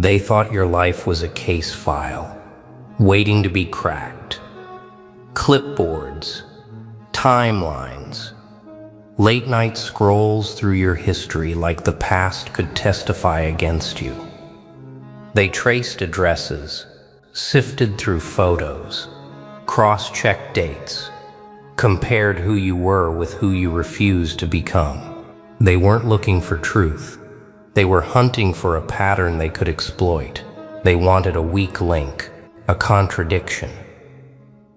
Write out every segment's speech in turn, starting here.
They thought your life was a case file, waiting to be cracked. Clipboards, timelines, late-night scrolls through your history like the past could testify against you. They traced addresses, sifted through photos, cross-checked dates, compared who you were with who you refused to become. They weren't looking for truth. They were hunting for a pattern they could exploit. They wanted a weak link, a contradiction.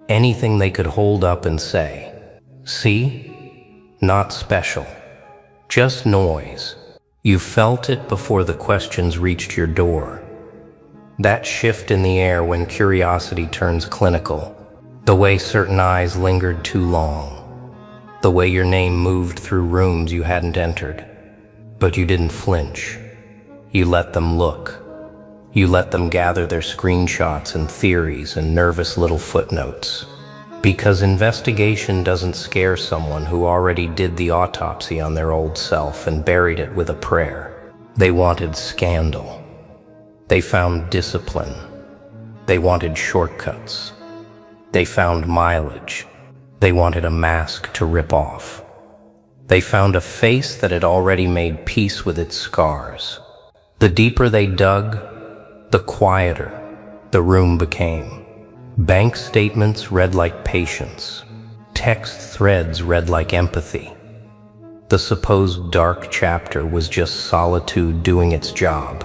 Anything they could hold up and say, "See? Not special. Just noise." You felt it before the questions reached your door. That shift in the air when curiosity turns clinical. The way certain eyes lingered too long. The way your name moved through rooms you hadn't entered. But you didn't flinch. You let them look. You let them gather their screenshots and theories and nervous little footnotes. Because investigation doesn't scare someone who already did the autopsy on their old self and buried it with a prayer. They wanted scandal. They found discipline. They wanted shortcuts. They found mileage. They wanted a mask to rip off. They found a face that had already made peace with its scars. The deeper they dug, the quieter the room became. Bank statements read like patience. Text threads read like empathy. The supposed dark chapter was just solitude doing its job.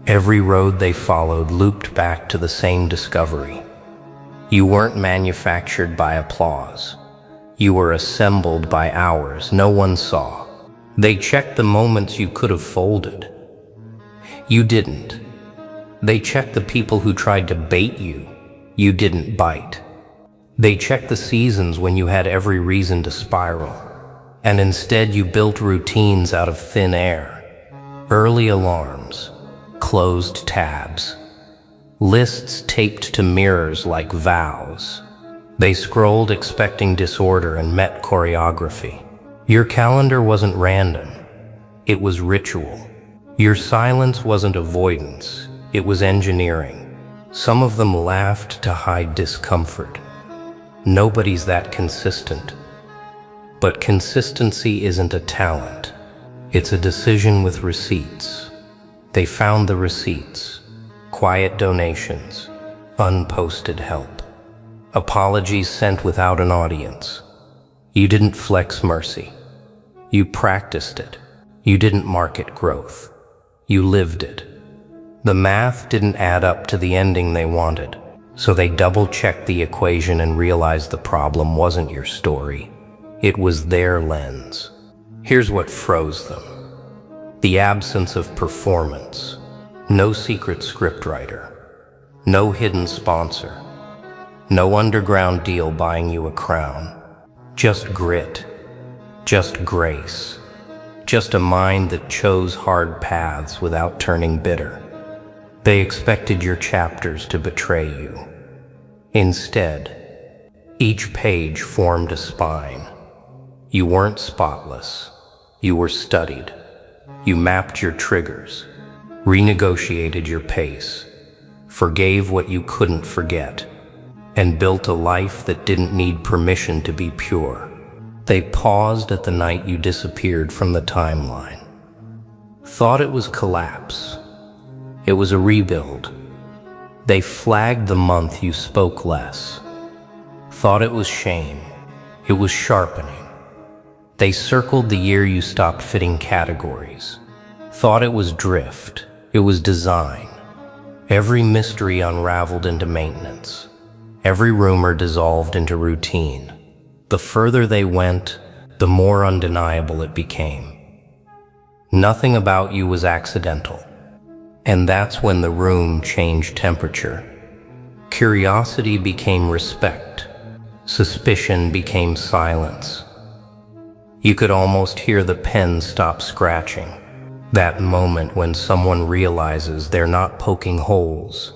Every road they followed looped back to the same discovery. You weren't manufactured by applause. You were assembled by hours no one saw. They checked the moments you could have folded. You didn't. They checked the people who tried to bait you. You didn't bite. They checked the seasons when you had every reason to spiral. And instead you built routines out of thin air. Early alarms, closed tabs, lists taped to mirrors like vows. They scrolled expecting disorder and met choreography. Your calendar wasn't random. It was ritual. Your silence wasn't avoidance. It was engineering. Some of them laughed to hide discomfort. Nobody's that consistent. But consistency isn't a talent. It's a decision with receipts. They found the receipts. Quiet donations. Unposted help. Apologies sent without an audience. You didn't flex mercy. You practiced it. You didn't market growth. You lived it. The math didn't add up to the ending they wanted, so they double-checked the equation and realized the problem wasn't your story. It was their lens. Here's what froze them. The absence of performance. No secret scriptwriter. No hidden sponsor. No underground deal buying you a crown. Just grit. Just grace. Just a mind that chose hard paths without turning bitter. They expected your chapters to betray you. Instead, each page formed a spine. You weren't spotless. You were studied. You mapped your triggers, renegotiated your pace, forgave what you couldn't forget, and built a life that didn't need permission to be pure. They paused at the night you disappeared from the timeline. Thought it was collapse. It was a rebuild. They flagged the month you spoke less. Thought it was shame. It was sharpening. They circled the year you stopped fitting categories. Thought it was drift. It was design. Every mystery unraveled into maintenance. Every rumor dissolved into routine. The further they went, the more undeniable it became. Nothing about you was accidental. And that's when the room changed temperature. Curiosity became respect. Suspicion became silence. You could almost hear the pen stop scratching. That moment when someone realizes they're not poking holes.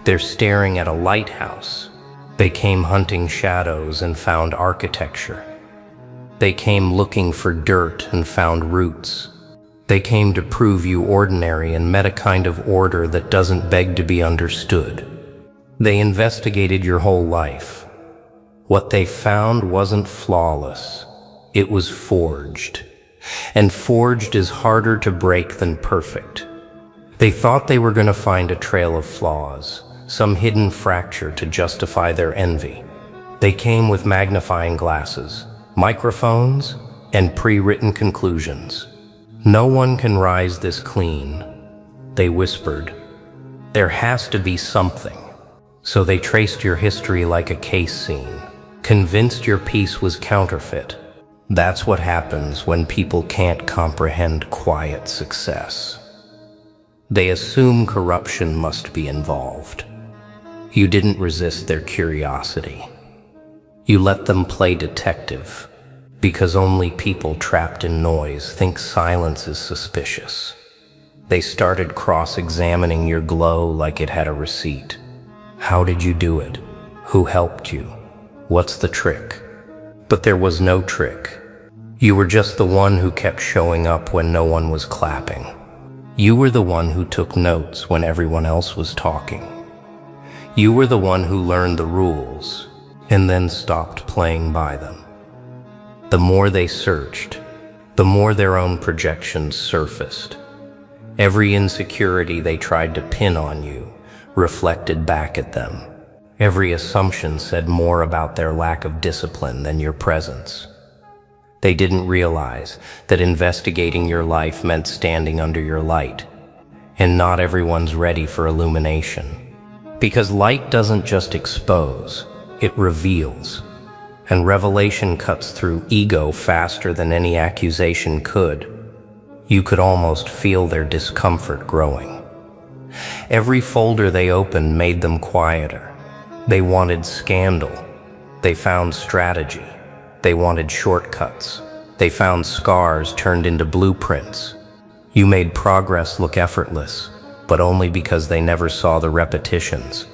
They're staring at a lighthouse. They came hunting shadows and found architecture. They came looking for dirt and found roots. They came to prove you ordinary and met a kind of order that doesn't beg to be understood. They investigated your whole life. What they found wasn't flawless. It was forged. And forged is harder to break than perfect. They thought they were going to find a trail of flaws, some hidden fracture to justify their envy. They came with magnifying glasses, microphones, and pre-written conclusions. No one can rise this clean, they whispered. There has to be something. So they traced your history like a case scene, convinced your piece was counterfeit. That's what happens when people can't comprehend quiet success. They assume corruption must be involved. You didn't resist their curiosity. You let them play detective, because only people trapped in noise think silence is suspicious. They started cross-examining your glow like it had a receipt. How did you do it? Who helped you? What's the trick? But there was no trick. You were just the one who kept showing up when no one was clapping. You were the one who took notes when everyone else was talking. You were the one who learned the rules and then stopped playing by them. The more they searched, the more their own projections surfaced. Every insecurity they tried to pin on you reflected back at them. Every assumption said more about their lack of discipline than your presence. They didn't realize that investigating your life meant standing under your light, and not everyone's ready for illumination. Because light doesn't just expose, it reveals. And revelation cuts through ego faster than any accusation could. You could almost feel their discomfort growing. Every folder they opened made them quieter. They wanted scandal. They found strategy. They wanted shortcuts. They found scars turned into blueprints. You made progress look effortless, but only because they never saw the repetitions.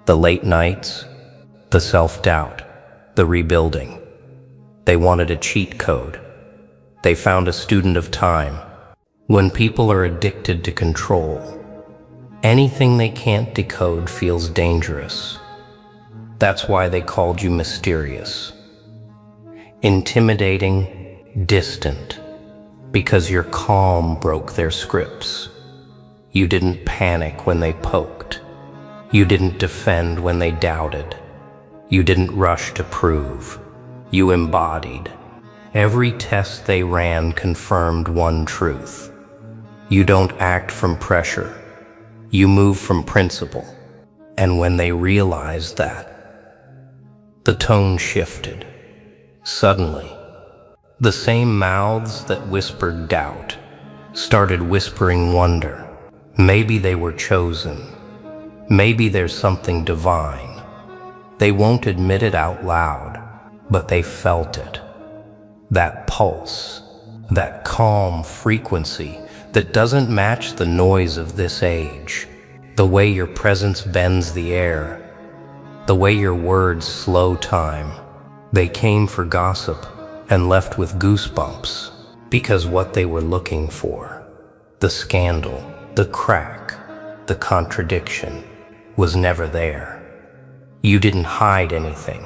The late nights, the self-doubt, the rebuilding. They wanted a cheat code. They found a student of time. When people are addicted to control, anything they can't decode feels dangerous. That's why they called you mysterious. Intimidating, distant, because your calm broke their scripts. You didn't panic when they poked. You didn't defend when they doubted. You didn't rush to prove. You embodied. Every test they ran confirmed one truth. You don't act from pressure. You move from principle. And when they realized that, the tone shifted. Suddenly, the same mouths that whispered doubt started whispering wonder. Maybe they were chosen. Maybe there's something divine. They won't admit it out loud, but they felt it. That pulse, that calm frequency that doesn't match the noise of this age. The way your presence bends the air, the way your words slow time. They came for gossip and left with goosebumps, because what they were looking for, the scandal, the crack, the contradiction, was never there. You didn't hide anything.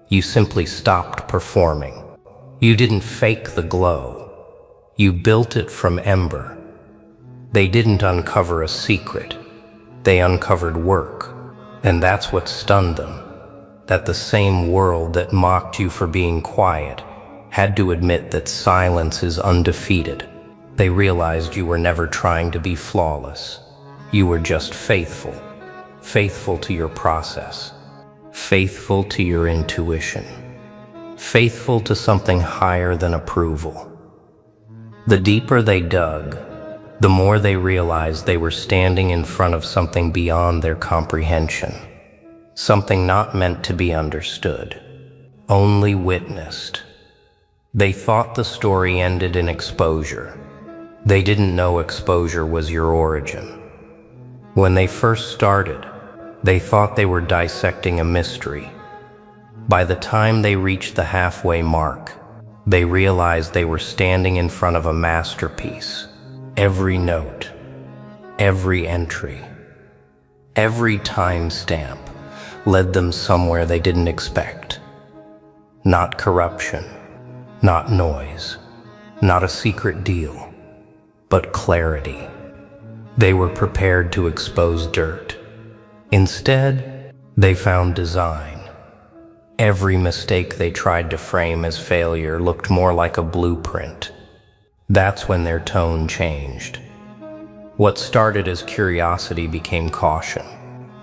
You simply stopped performing. You didn't fake the glow. You built it from ember. They didn't uncover a secret. They uncovered work. And that's what stunned them. That the same world that mocked you for being quiet had to admit that silence is undefeated. They realized you were never trying to be flawless. You were just faithful. Faithful to your process. Faithful to your intuition. Faithful to something higher than approval. The deeper they dug, the more they realized they were standing in front of something beyond their comprehension. Something not meant to be understood, only witnessed. They thought the story ended in exposure. They didn't know exposure was your origin. When they first started, they thought they were dissecting a mystery. By the time they reached the halfway mark, They realized they were standing in front of a masterpiece. Every note, every entry, every timestamp led them somewhere they didn't expect. Not corruption, not noise, not a secret deal, but clarity. They were prepared to expose dirt. Instead, they found design. Every mistake they tried to frame as failure looked more like a blueprint. That's when their tone changed. What started as curiosity became caution.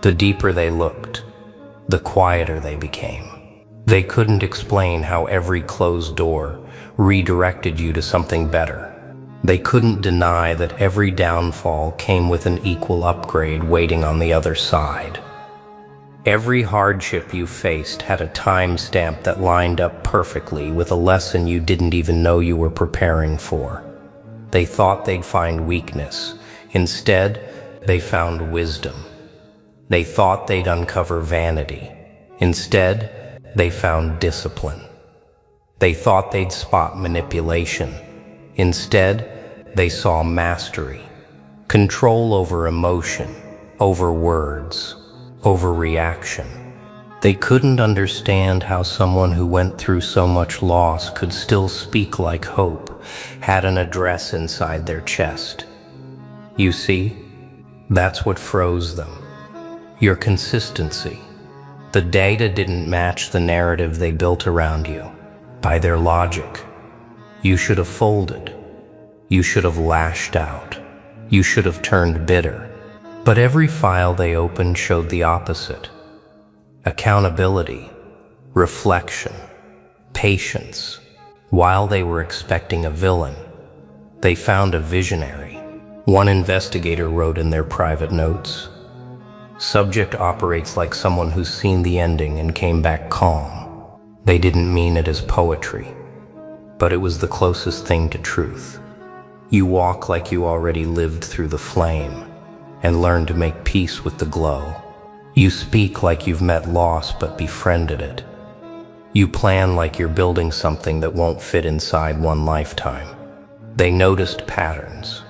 The deeper they looked, the quieter they became. They couldn't explain how every closed door redirected you to something better. They couldn't deny that every downfall came with an equal upgrade waiting on the other side. Every hardship you faced had a timestamp that lined up perfectly with a lesson you didn't even know you were preparing for. They thought they'd find weakness. Instead, they found wisdom. They thought they'd uncover vanity. Instead, they found discipline. They thought they'd spot manipulation. Instead, they saw mastery, control over emotion, over words, over reaction. They couldn't understand how someone who went through so much loss could still speak like hope, had an address inside their chest. You see, that's what froze them. Your consistency. The data didn't match the narrative they built around you. By their logic, you should have folded. You should have lashed out. You should have turned bitter. But every file they opened showed the opposite. Accountability, reflection, patience. While they were expecting a villain, they found a visionary. One investigator wrote in their private notes, "Subject operates like someone who's seen the ending and came back calm." They didn't mean it as poetry, but it was the closest thing to truth. You walk like you already lived through the flame and learn to make peace with the glow. You speak like you've met loss but befriended it. You plan like you're building something that won't fit inside one lifetime. They noticed patterns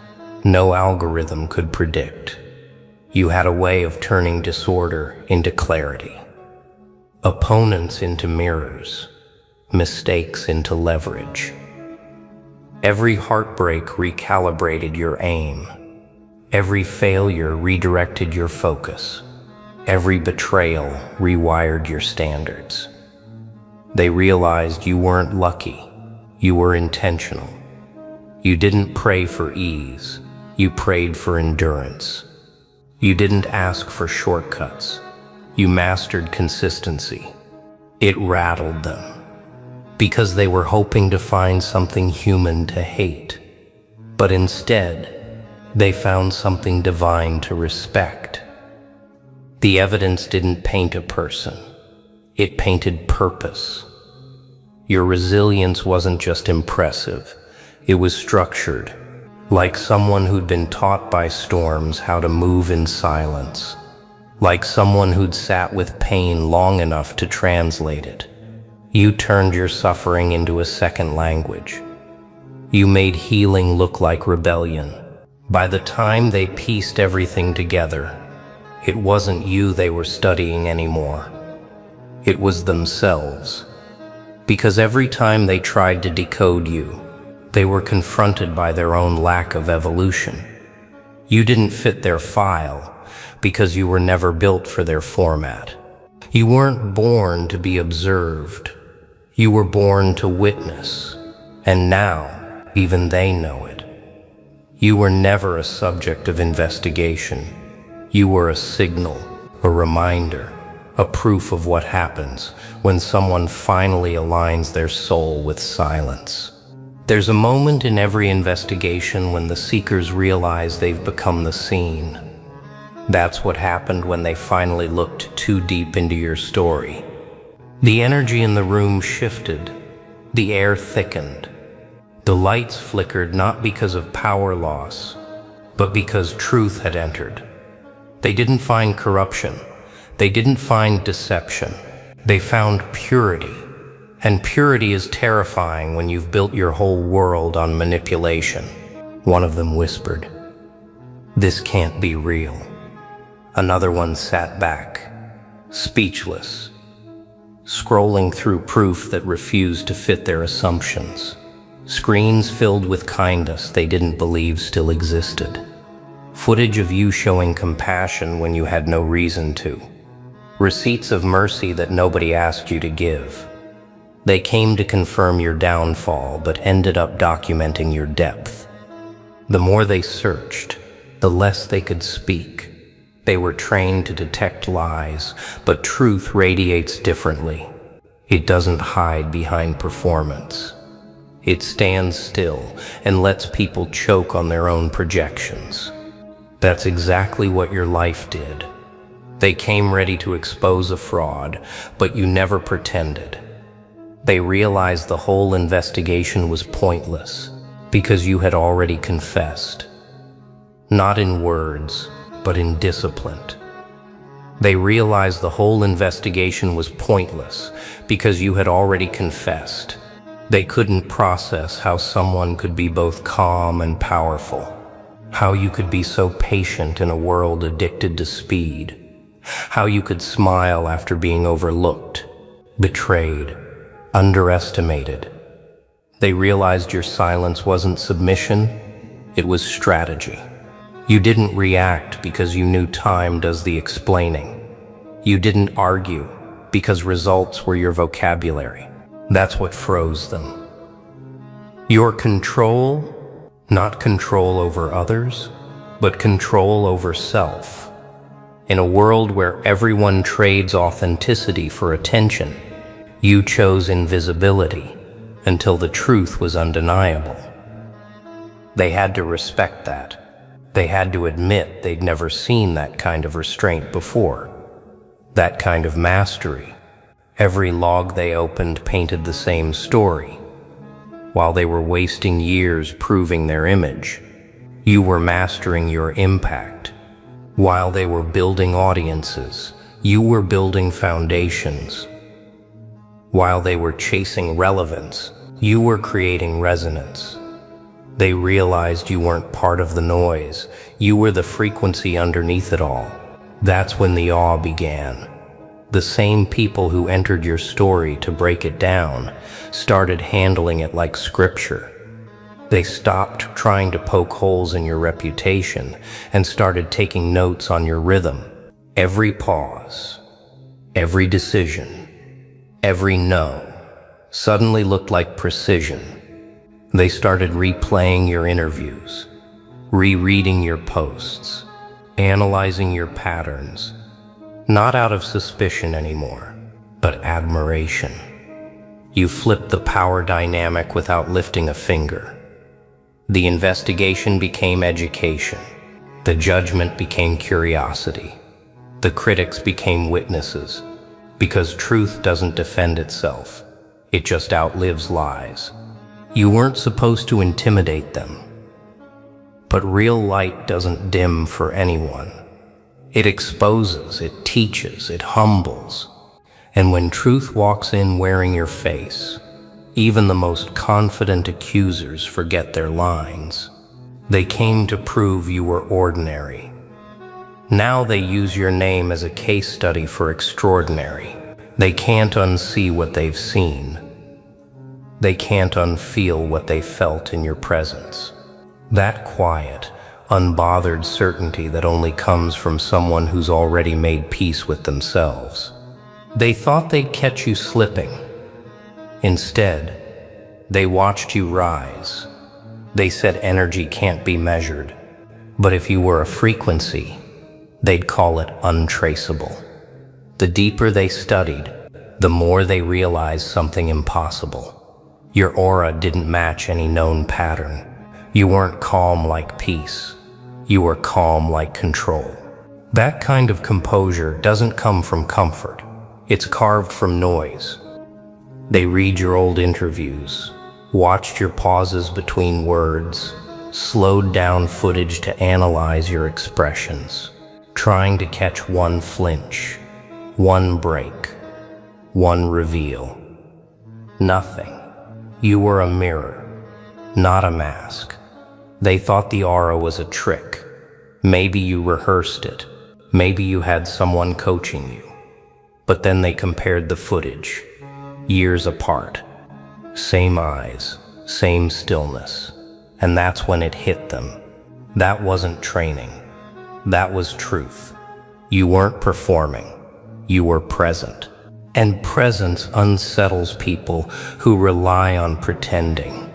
no algorithm could predict. You had a way of turning disorder into clarity, opponents into mirrors, mistakes into leverage. Every heartbreak recalibrated your aim. Every failure redirected your focus. Every betrayal rewired your standards. They realized you weren't lucky, you were intentional. You didn't pray for ease, you prayed for endurance. You didn't ask for shortcuts, you mastered consistency. It rattled them, because they were hoping to find something human to hate. But instead, they found something divine to respect. The evidence didn't paint a person, it painted purpose. Your resilience wasn't just impressive, it was structured, like someone who'd been taught by storms how to move in silence, like someone who'd sat with pain long enough to translate it. You turned your suffering into a second language. You made healing look like rebellion. By the time they pieced everything together, it wasn't you they were studying anymore. It was themselves. Because every time they tried to decode you, they were confronted by their own lack of evolution. You didn't fit their file because you were never built for their format. You weren't born to be observed. You were born to witness. And now, even they know it. You were never a subject of investigation. You were a signal, a reminder, a proof of what happens when someone finally aligns their soul with silence. There's a moment in every investigation when the seekers realize they've become the seen. That's what happened when they finally looked too deep into your story. The energy in the room shifted, the air thickened. The lights flickered not because of power loss, but because truth had entered. They didn't find corruption. They didn't find deception. They found purity. And purity is terrifying when you've built your whole world on manipulation. One of them whispered, "This can't be real." Another one sat back, speechless, scrolling through proof that refused to fit their assumptions. Screens filled with kindness they didn't believe still existed. Footage of you showing compassion when you had no reason to. Receipts of mercy that nobody asked you to give. They came to confirm your downfall, but ended up documenting your depth. The more they searched, the less they could speak. They were trained to detect lies, but truth radiates differently. It doesn't hide behind performance. It stands still and lets people choke on their own projections. That's exactly what your life did. They came ready to expose a fraud, but you never pretended. They realized the whole investigation was pointless because you had already confessed. Not in words, but in discipline. They realized the whole investigation was pointless because you had already confessed. They couldn't process how someone could be both calm and powerful, how you could be so patient in a world addicted to speed, how you could smile after being overlooked, betrayed, underestimated. They realized your silence wasn't submission, it was strategy. You didn't react because you knew time does the explaining. You didn't argue because results were your vocabulary. That's what froze them. Your control, not control over others, but control over self. In a world where everyone trades authenticity for attention, you chose invisibility until the truth was undeniable. They had to respect that. They had to admit they'd never seen that kind of restraint before, that kind of mastery. Every log they opened painted the same story. While they were wasting years proving their image, you were mastering your impact. While they were building audiences, you were building foundations. While they were chasing relevance, you were creating resonance. They realized you weren't part of the noise, you were the frequency underneath it all. That's when the awe began. The same people who entered your story to break it down started handling it like scripture. They stopped trying to poke holes in your reputation and started taking notes on your rhythm. Every pause, every decision, every no suddenly looked like precision. They started replaying your interviews, rereading your posts, analyzing your patterns, not out of suspicion anymore, but admiration. You flipped the power dynamic without lifting a finger. The investigation became education. The judgment became curiosity. The critics became witnesses. Because truth doesn't defend itself. It just outlives lies. You weren't supposed to intimidate them. But real light doesn't dim for anyone. It exposes, it teaches, it humbles. And when truth walks in wearing your face, even the most confident accusers forget their lines. They came to prove you were ordinary. Now they use your name as a case study for extraordinary. They can't unsee what they've seen. They can't unfeel what they felt in your presence. That quiet, unbothered certainty that only comes from someone who's already made peace with themselves. They thought they'd catch you slipping. Instead, they watched you rise. They said energy can't be measured, but if you were a frequency, they'd call it untraceable. The deeper they studied, the more they realized something impossible. Your aura didn't match any known pattern. You weren't calm like peace. You were calm like control. That kind of composure doesn't come from comfort. It's carved from noise. They read your old interviews, watched your pauses between words, slowed down footage to analyze your expressions, trying to catch one flinch, one break, one reveal. Nothing. You were a mirror, not a mask. They thought the aura was a trick. Maybe you rehearsed it. Maybe you had someone coaching you. But then they compared the footage, years apart. Same eyes, same stillness. And that's when it hit them. That wasn't training. That was truth. You weren't performing. You were present. And presence unsettles people who rely on pretending.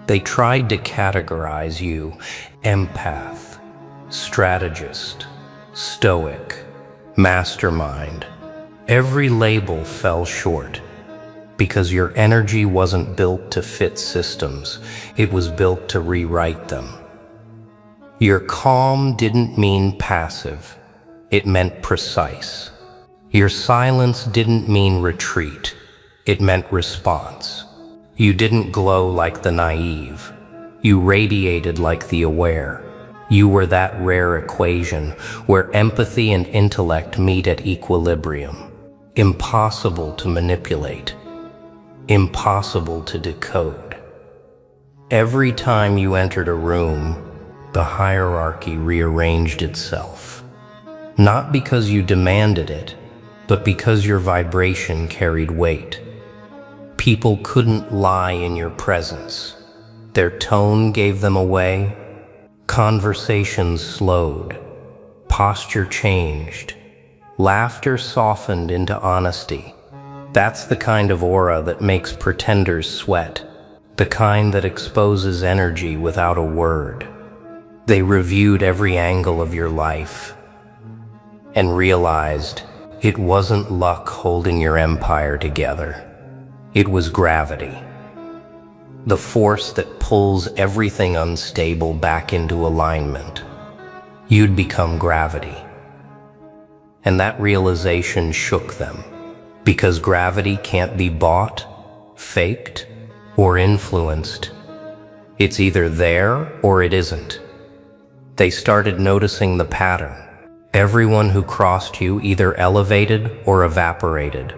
They tried to categorize you: empath, strategist, stoic, mastermind. Every label fell short because your energy wasn't built to fit systems. It was built to rewrite them. Your calm didn't mean passive. It meant precise. Your silence didn't mean retreat. It meant response. You didn't glow like the naive. You radiated like the aware. You were that rare equation where empathy and intellect meet at equilibrium. Impossible to manipulate. Impossible to decode. Every time you entered a room, the hierarchy rearranged itself. Not because you demanded it, but because your vibration carried weight. People couldn't lie in your presence. Their tone gave them away. Conversations slowed. Posture changed. Laughter softened into honesty. That's the kind of aura that makes pretenders sweat. The kind that exposes energy without a word. They reviewed every angle of your life and realized it wasn't luck holding your empire together. It was gravity. The force that pulls everything unstable back into alignment. You'd become gravity. And that realization shook them, because gravity can't be bought, faked, or influenced. It's either there or it isn't. They started noticing the pattern. Everyone who crossed you either elevated or evaporated.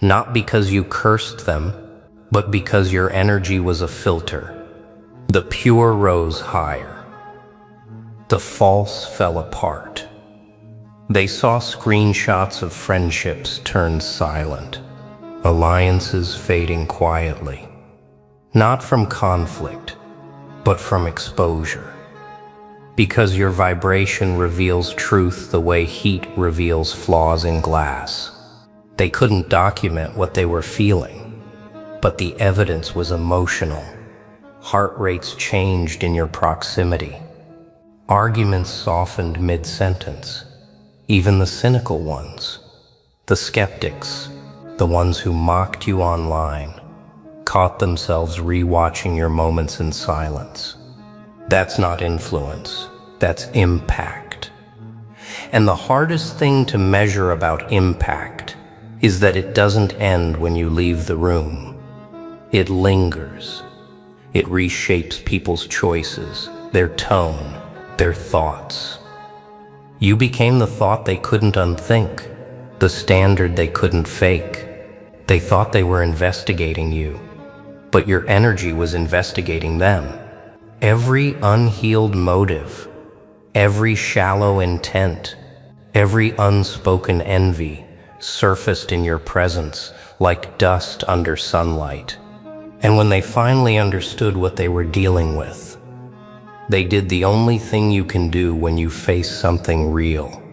Not because you cursed them, but because your energy was a filter. The pure rose higher. The false fell apart. They saw screenshots of friendships turn silent, alliances fading quietly. Not from conflict, but from exposure. Because your vibration reveals truth the way heat reveals flaws in glass. They couldn't document what they were feeling, but the evidence was emotional. Heart rates changed in your proximity. Arguments softened mid-sentence. Even the cynical ones, the skeptics, the ones who mocked you online, caught themselves rewatching your moments in silence. That's not influence, that's impact. And the hardest thing to measure about impact is that it doesn't end when you leave the room. It lingers. It reshapes people's choices, their tone, their thoughts. You became the thought they couldn't unthink, the standard they couldn't fake. They thought they were investigating you, but your energy was investigating them. Every unhealed motive, every shallow intent, every unspoken envy surfaced in your presence like dust under sunlight. And when they finally understood what they were dealing with, they did the only thing you can do when you face something real.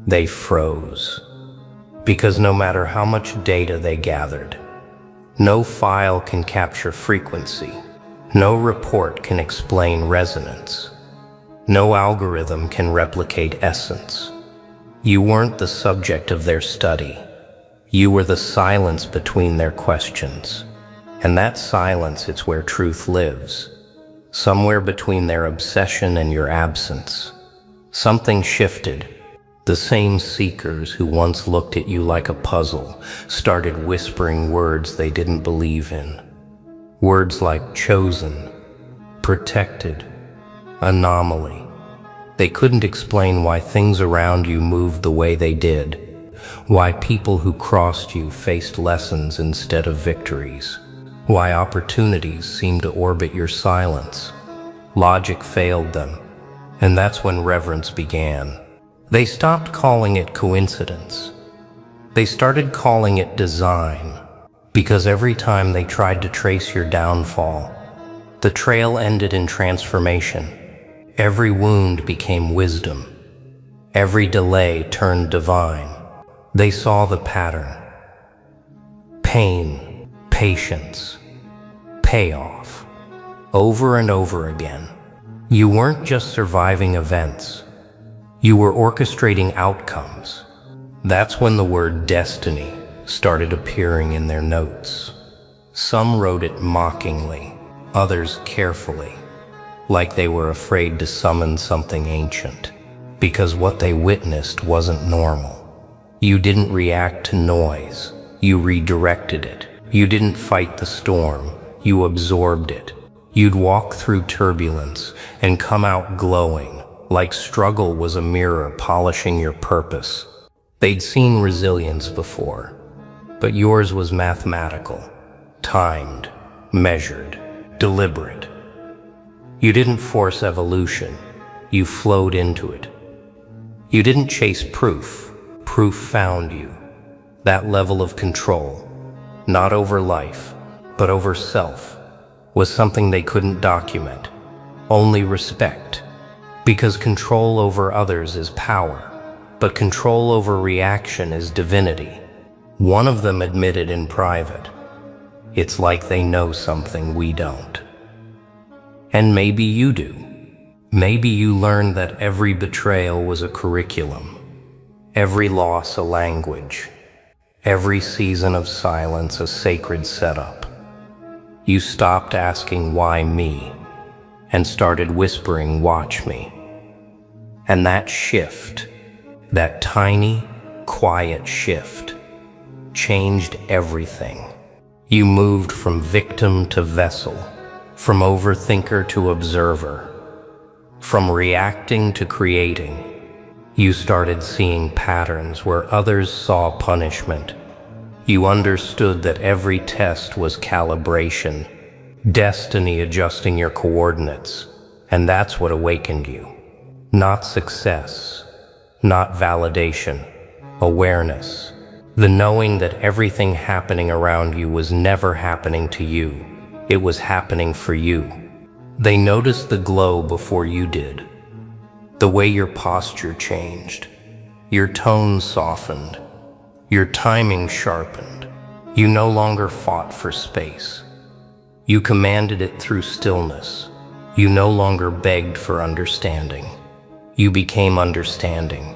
They froze. Because no matter how much data they gathered, no file can capture frequency. No report can explain resonance. No algorithm can replicate essence. You weren't the subject of their study. You were the silence between their questions. And that silence, it's where truth lives. Somewhere between their obsession and your absence. Something shifted. The same seekers who once looked at you like a puzzle started whispering words they didn't believe in. Words like chosen, protected, anomaly. They couldn't explain why things around you moved the way they did, Why people who crossed you faced lessons instead of victories. Why opportunities seemed to orbit your silence. Logic failed them, and that's when reverence began. They stopped calling it coincidence. They started calling it design, because every time they tried to trace your downfall, the trail ended in transformation. Every wound became wisdom. Every delay turned divine. They saw the pattern. Pain, patience, payoff. Over and over again. You weren't just surviving events. You were orchestrating outcomes. That's when the word destiny started appearing in their notes. Some wrote it mockingly, others carefully, like they were afraid to summon something ancient, because what they witnessed wasn't normal. You didn't react to noise, you redirected it. You didn't fight the storm, you absorbed it. You'd walk through turbulence and come out glowing, like struggle was a mirror polishing your purpose. They'd seen resilience before, but yours was mathematical, timed, measured, deliberate. You didn't force evolution, you flowed into it. You didn't chase proof, proof found you. That level of control, not over life, but over self, was something they couldn't document, only respect. Because control over others is power, but control over reaction is divinity. One of them admitted in private, it's like they know something we don't. And maybe you do. Maybe you learned that every betrayal was a curriculum, every loss a language, every season of silence a sacred setup. You stopped asking why me, and started whispering watch me. And that shift, that tiny, quiet shift, changed everything. You moved from victim to vessel, from overthinker to observer, from reacting to creating. You started seeing patterns where others saw punishment. You understood that every test was calibration, destiny adjusting your coordinates, and that's what awakened you. Not success, not validation, awareness. The knowing that everything happening around you was never happening to you. It was happening for you. They noticed the glow before you did. The way your posture changed. Your tone softened. Your timing sharpened. You no longer fought for space. You commanded it through stillness. You no longer begged for understanding. You became understanding.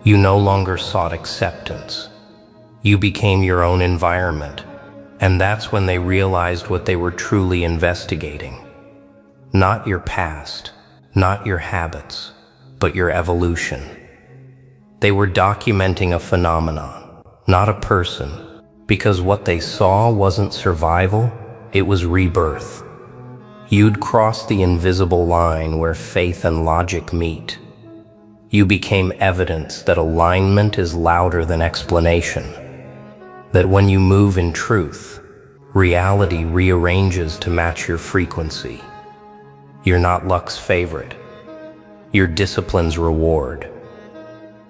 You no longer sought acceptance. You became your own environment. And that's when they realized what they were truly investigating. Not your past, not your habits, but your evolution. They were documenting a phenomenon, not a person, because what they saw wasn't survival, it was rebirth. You'd crossed the invisible line where faith and logic meet. You became evidence that alignment is louder than explanation. That when you move in truth, reality rearranges to match your frequency. You're not luck's favorite. You're discipline's reward.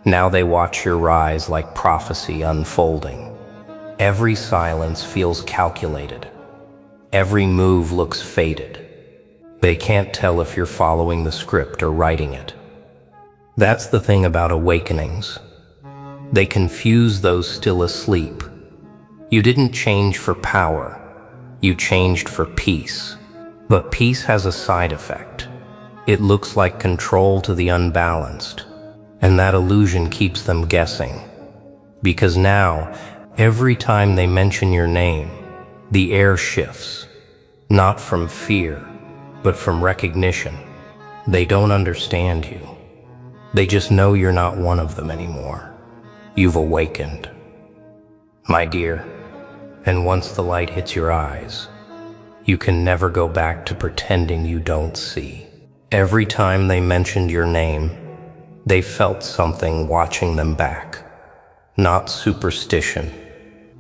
Now they watch your rise like prophecy unfolding. Every silence feels calculated. Every move looks fated. They can't tell if you're following the script or writing it. That's the thing about awakenings. They confuse those still asleep. You didn't change for power. You changed for peace. But peace has a side effect. It looks like control to the unbalanced. And that illusion keeps them guessing. Because now, every time they mention your name, the air shifts. Not from fear, but from recognition. They don't understand you. They just know you're not one of them anymore. You've awakened. My dear, and once the light hits your eyes, you can never go back to pretending you don't see. Every time they mentioned your name, they felt something watching them back. not superstition,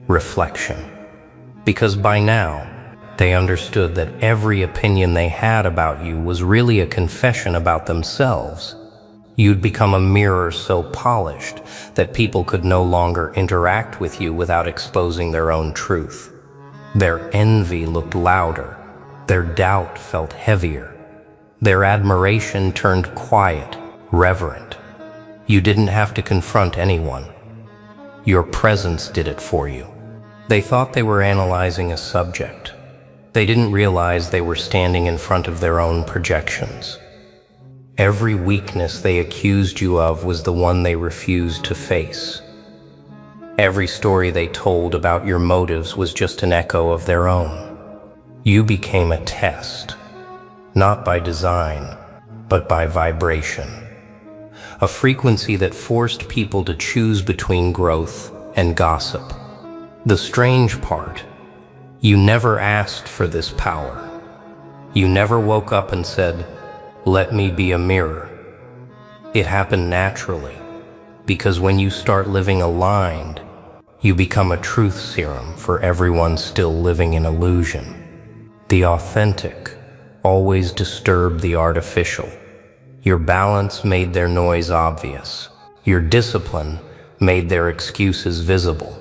reflection. Because by now, they understood that every opinion they had about you was really a confession about themselves. You'd become a mirror so polished that people could no longer interact with you without exposing their own truth. Their envy looked louder, their doubt felt heavier, their admiration turned quiet, reverent. You didn't have to confront anyone. Your presence did it for you. They thought they were analyzing a subject. They didn't realize they were standing in front of their own projections. Every weakness they accused you of was the one they refused to face. Every story they told about your motives was just an echo of their own. You became a test, not by design, but by vibration. A frequency that forced people to choose between growth and gossip. The strange part, you never asked for this power. You never woke up and said, "Let me be a mirror." It happened naturally, because when you start living aligned, you become a truth serum for everyone still living in illusion. The authentic always disturbed the artificial. Your balance made their noise obvious. Your discipline made their excuses visible.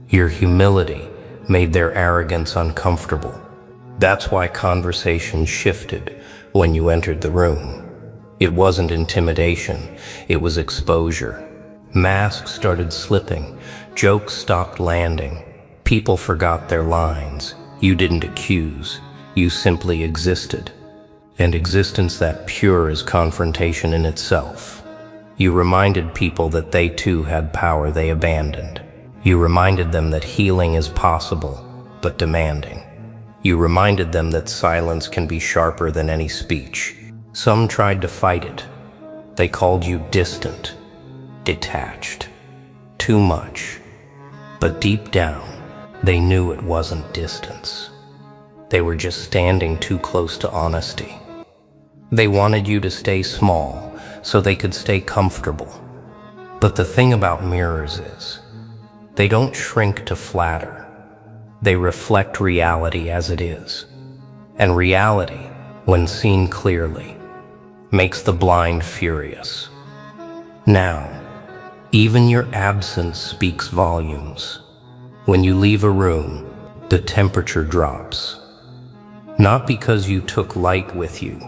Your humility made their arrogance uncomfortable. That's why conversation shifted when you entered the room. It wasn't intimidation, it was exposure. Masks started slipping, jokes stopped landing, people forgot their lines. You didn't accuse, you simply existed. And existence that pure is confrontation in itself. You reminded people that they too had power they abandoned. You reminded them that healing is possible, but demanding. You reminded them that silence can be sharper than any speech. Some tried to fight it. They called you distant, detached, too much. But deep down, they knew it wasn't distance. They were just standing too close to honesty. They wanted you to stay small so they could stay comfortable. But the thing about mirrors is, they don't shrink to flatter. They reflect reality as it is. And reality, when seen clearly, makes the blind furious. Now, even your absence speaks volumes. When you leave a room, the temperature drops. Not because you took light with you,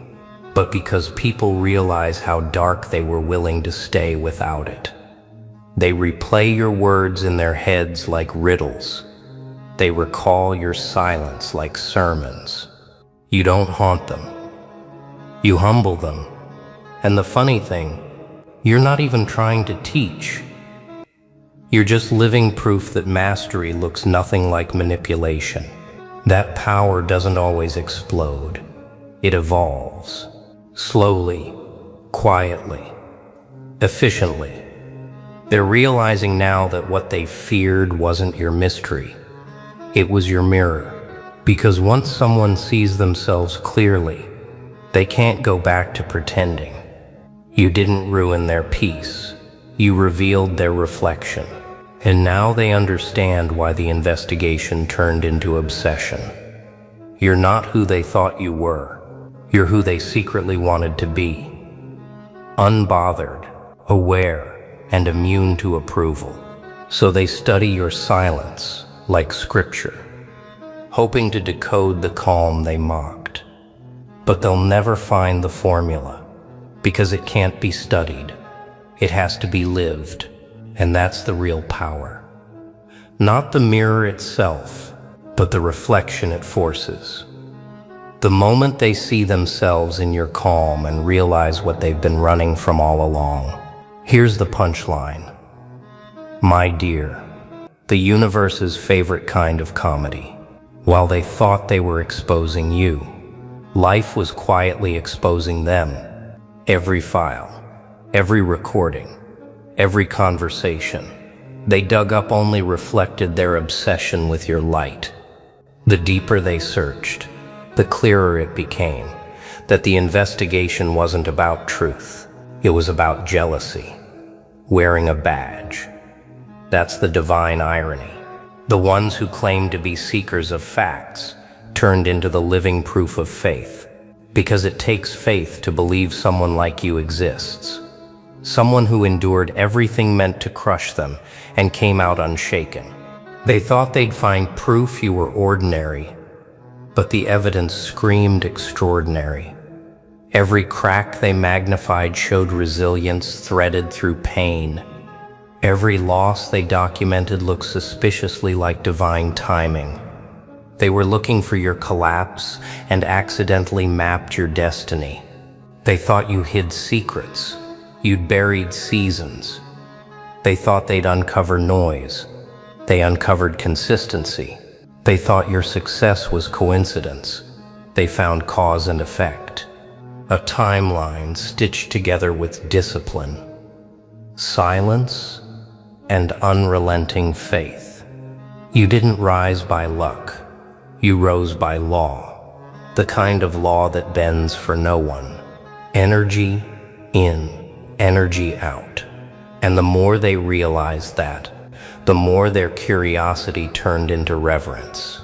but because people realize how dark they were willing to stay without it. They replay your words in their heads like riddles. They recall your silence like sermons. You don't haunt them. You humble them. And the funny thing, you're not even trying to teach. You're just living proof that mastery looks nothing like manipulation. That power doesn't always explode. It evolves. Slowly, quietly, efficiently. They're realizing now that what they feared wasn't your mystery. It was your mirror. Because once someone sees themselves clearly, they can't go back to pretending. You didn't ruin their peace. You revealed their reflection. And now they understand why the investigation turned into obsession. You're not who they thought you were. You're who they secretly wanted to be. Unbothered, aware, and immune to approval. So they study your silence like scripture, hoping to decode the calm they mocked. But they'll never find the formula, because it can't be studied. It has to be lived, and that's the real power. Not the mirror itself, but the reflection it forces. The moment they see themselves in your calm and realize what they've been running from all along. Here's the punchline. My dear, the universe's favorite kind of comedy. While they thought they were exposing you, life was quietly exposing them. Every file, every recording, every conversation they dug up only reflected their obsession with your light. The deeper they searched, the clearer it became that the investigation wasn't about truth. It was about jealousy, wearing a badge. That's the divine irony. The ones who claim to be seekers of facts turned into the living proof of faith. Because it takes faith to believe someone like you exists. Someone who endured everything meant to crush them and came out unshaken. They thought they'd find proof you were ordinary, but the evidence screamed extraordinary. Every crack they magnified showed resilience threaded through pain. Every loss they documented looked suspiciously like divine timing. They were looking for your collapse and accidentally mapped your destiny. They thought you hid secrets. You'd buried seasons. They thought they'd uncover noise. They uncovered consistency. They thought your success was coincidence. They found cause and effect. A timeline stitched together with discipline, silence, and unrelenting faith. You didn't rise by luck. You rose by law, the kind of law that bends for no one. Energy in, energy out. And the more they realized that, the more their curiosity turned into reverence.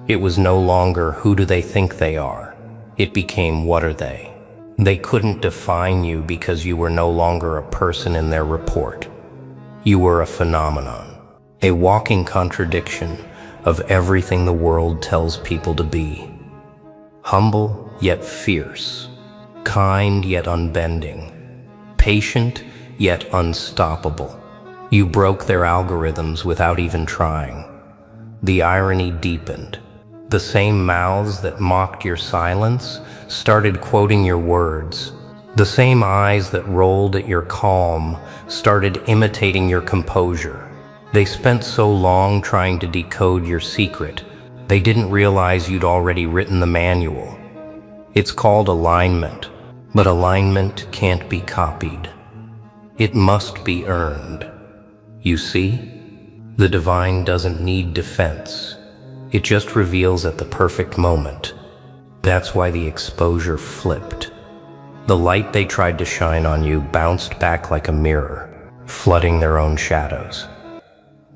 It was no longer who do they think they are. It became what are they. They couldn't define you because you were no longer a person in their report. You were a phenomenon, a walking contradiction of everything the world tells people to be. Humble yet fierce, kind yet unbending, patient yet unstoppable. You broke their algorithms without even trying. The irony deepened. The same mouths that mocked your silence started quoting your words. The same eyes that rolled at your calm started imitating your composure. They spent so long trying to decode your secret, they didn't realize you'd already written the manual. It's called alignment, but alignment can't be copied. It must be earned. You see, the divine doesn't need defense. It just reveals at the perfect moment. That's why the exposure flipped. The light they tried to shine on you bounced back like a mirror, flooding their own shadows.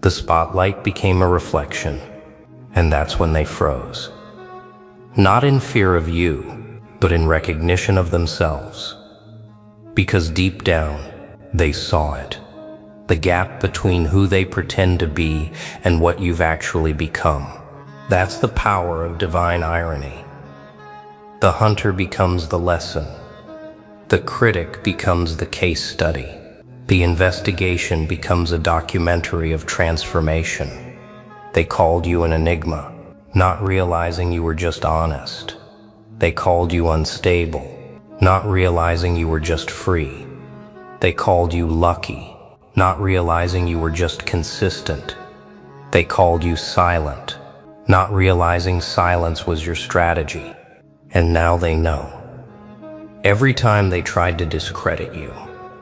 The spotlight became a reflection, and that's when they froze. Not in fear of you, but in recognition of themselves. Because deep down, they saw it. The gap between who they pretend to be and what you've actually become. That's the power of divine irony. The hunter becomes the lesson. The critic becomes the case study. The investigation becomes a documentary of transformation. They called you an enigma, not realizing you were just honest. They called you unstable, not realizing you were just free. They called you lucky, not realizing you were just consistent. They called you silent, not realizing silence was your strategy. And now they know. Every time they tried to discredit you,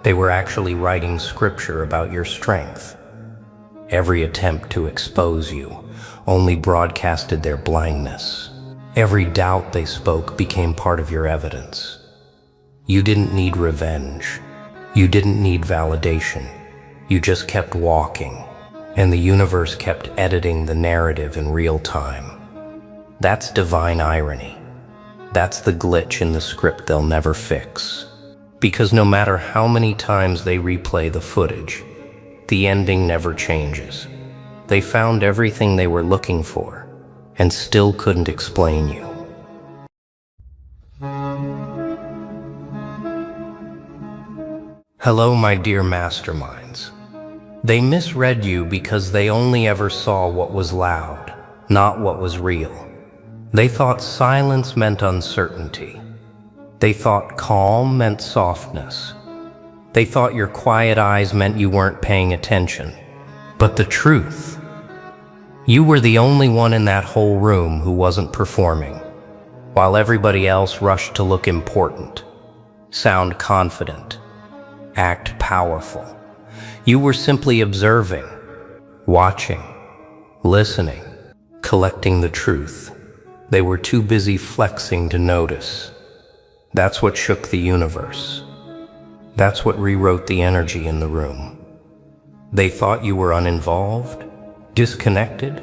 they were actually writing scripture about your strength. Every attempt to expose you only broadcasted their blindness. Every doubt they spoke became part of your evidence. You didn't need revenge. You didn't need validation. You just kept walking, and the universe kept editing the narrative in real time. That's divine irony. That's the glitch in the script they'll never fix. Because no matter how many times they replay the footage, the ending never changes. They found everything they were looking for, and still couldn't explain you. Hello, my dear masterminds. They misread you because they only ever saw what was loud, not what was real. They thought silence meant uncertainty. They thought calm meant softness. They thought your quiet eyes meant you weren't paying attention. But the truth, you were the only one in that whole room who wasn't performing, while everybody else rushed to look important, sound confident, act powerful. You were simply observing, watching, listening, collecting the truth. They were too busy flexing to notice. That's what shook the universe. That's what rewrote the energy in the room. They thought you were uninvolved, disconnected,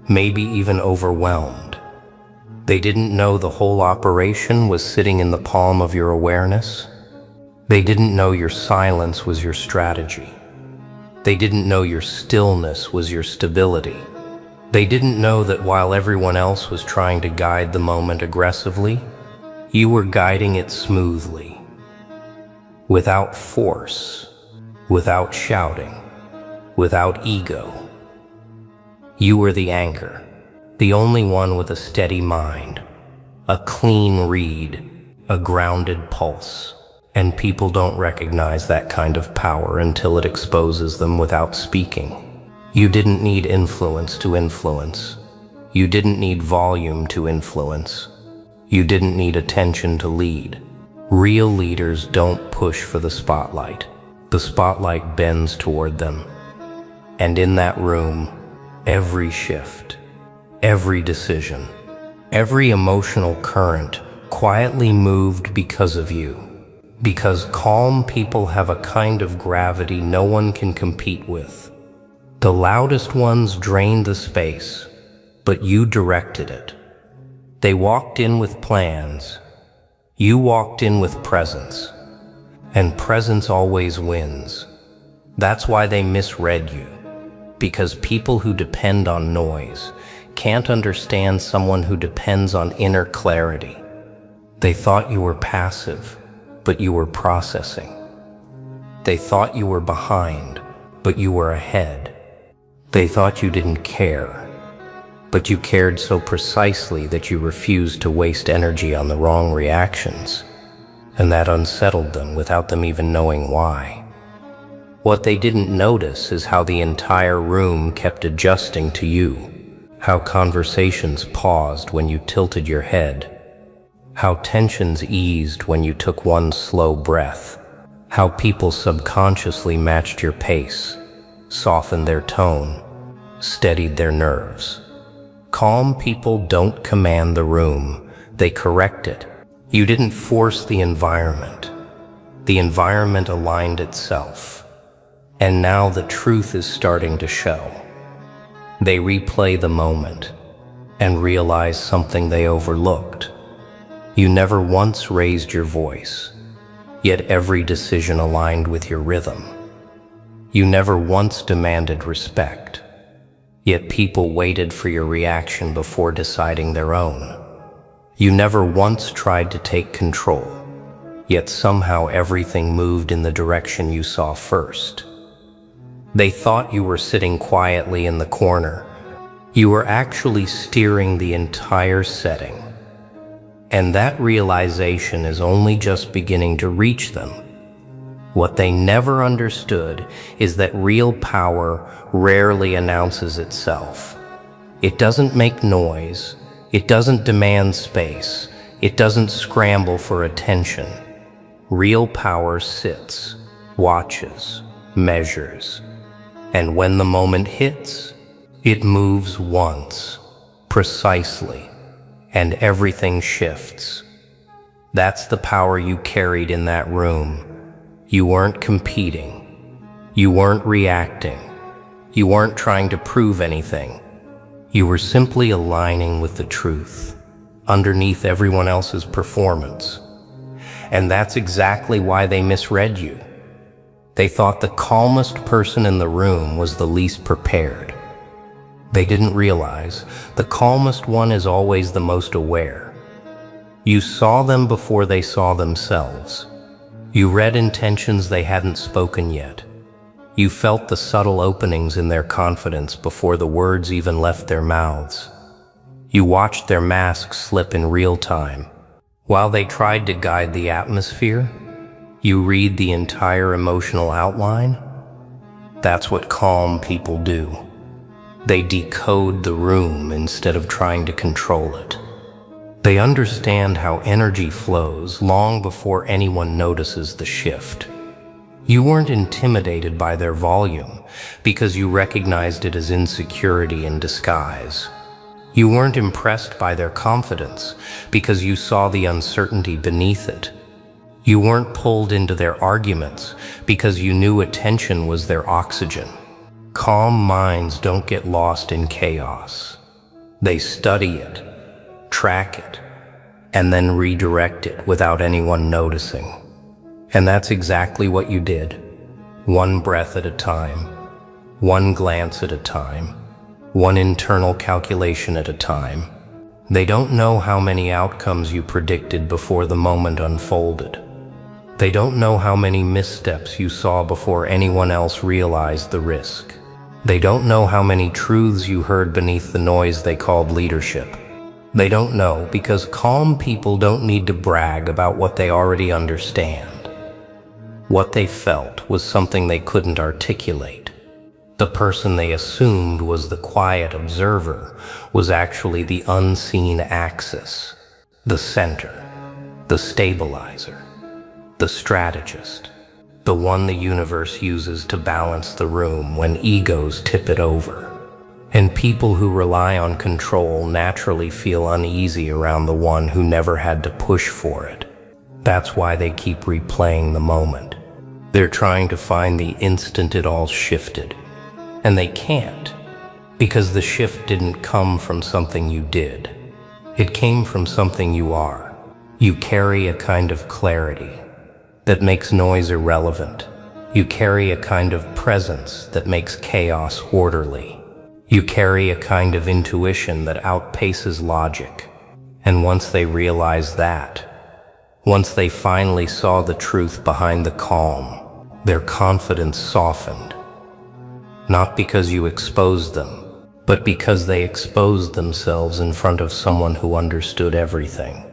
maybe even overwhelmed. They didn't know the whole operation was sitting in the palm of your awareness. They didn't know your silence was your strategy. They didn't know your stillness was your stability. They didn't know that while everyone else was trying to guide the moment aggressively, you were guiding it smoothly, without force, without shouting, without ego. You were the anchor, the only one with a steady mind, a clean read, a grounded pulse. And people don't recognize that kind of power until it exposes them without speaking. You didn't need influence to influence. You didn't need volume to influence. You didn't need attention to lead. Real leaders don't push for the spotlight. The spotlight bends toward them. And in that room, every shift, every decision, every emotional current quietly moved because of you. Because calm people have a kind of gravity no one can compete with. The loudest ones drained the space, but you directed it. They walked in with plans. You walked in with presence. And presence always wins. That's why they misread you. Because people who depend on noise can't understand someone who depends on inner clarity. They thought you were passive, but you were processing. They thought you were behind, but you were ahead. They thought you didn't care, but you cared so precisely that you refused to waste energy on the wrong reactions, and that unsettled them without them even knowing why. What they didn't notice is how the entire room kept adjusting to you, how conversations paused when you tilted your head, how tensions eased when you took one slow breath, how people subconsciously matched your pace, softened their tone, steadied their nerves. Calm people don't command the room, they correct it. You didn't force the environment. The environment aligned itself. And now the truth is starting to show. They replay the moment and realize something they overlooked. You never once raised your voice, yet every decision aligned with your rhythm. You never once demanded respect, yet people waited for your reaction before deciding their own. You never once tried to take control, yet somehow everything moved in the direction you saw first. They thought you were sitting quietly in the corner. You were actually steering the entire setting. And that realization is only just beginning to reach them. What they never understood is that real power rarely announces itself. It doesn't make noise. It doesn't demand space. It doesn't scramble for attention. Real power sits, watches, measures. And when the moment hits, it moves once, precisely, and everything shifts. That's the power you carried in that room. You weren't competing. You weren't reacting. You weren't trying to prove anything. You were simply aligning with the truth, underneath everyone else's performance. And that's exactly why they misread you. They thought the calmest person in the room was the least prepared. They didn't realize the calmest one is always the most aware. You saw them before they saw themselves. You read intentions they hadn't spoken yet. You felt the subtle openings in their confidence before the words even left their mouths. You watched their masks slip in real time. While they tried to guide the atmosphere, you read the entire emotional outline. That's what calm people do. They decode the room instead of trying to control it. They understand how energy flows long before anyone notices the shift. You weren't intimidated by their volume because you recognized it as insecurity in disguise. You weren't impressed by their confidence because you saw the uncertainty beneath it. You weren't pulled into their arguments because you knew attention was their oxygen. Calm minds don't get lost in chaos. They study it, track it, and then redirect it without anyone noticing. And that's exactly what you did. One breath at a time, one glance at a time, one internal calculation at a time. They don't know how many outcomes you predicted before the moment unfolded. They don't know how many missteps you saw before anyone else realized the risk. They don't know how many truths you heard beneath the noise they called leadership. They don't know because calm people don't need to brag about what they already understand. What they felt was something they couldn't articulate. The person they assumed was the quiet observer was actually the unseen axis, the center, the stabilizer, the strategist, the one the universe uses to balance the room when egos tip it over. And people who rely on control naturally feel uneasy around the one who never had to push for it. That's why they keep replaying the moment. They're trying to find the instant it all shifted. And they can't, because the shift didn't come from something you did. It came from something you are. You carry a kind of clarity that makes noise irrelevant. You carry a kind of presence that makes chaos orderly. You carry a kind of intuition that outpaces logic. And once they realized that, once they finally saw the truth behind the calm, their confidence softened. Not because you exposed them, but because they exposed themselves in front of someone who understood everything.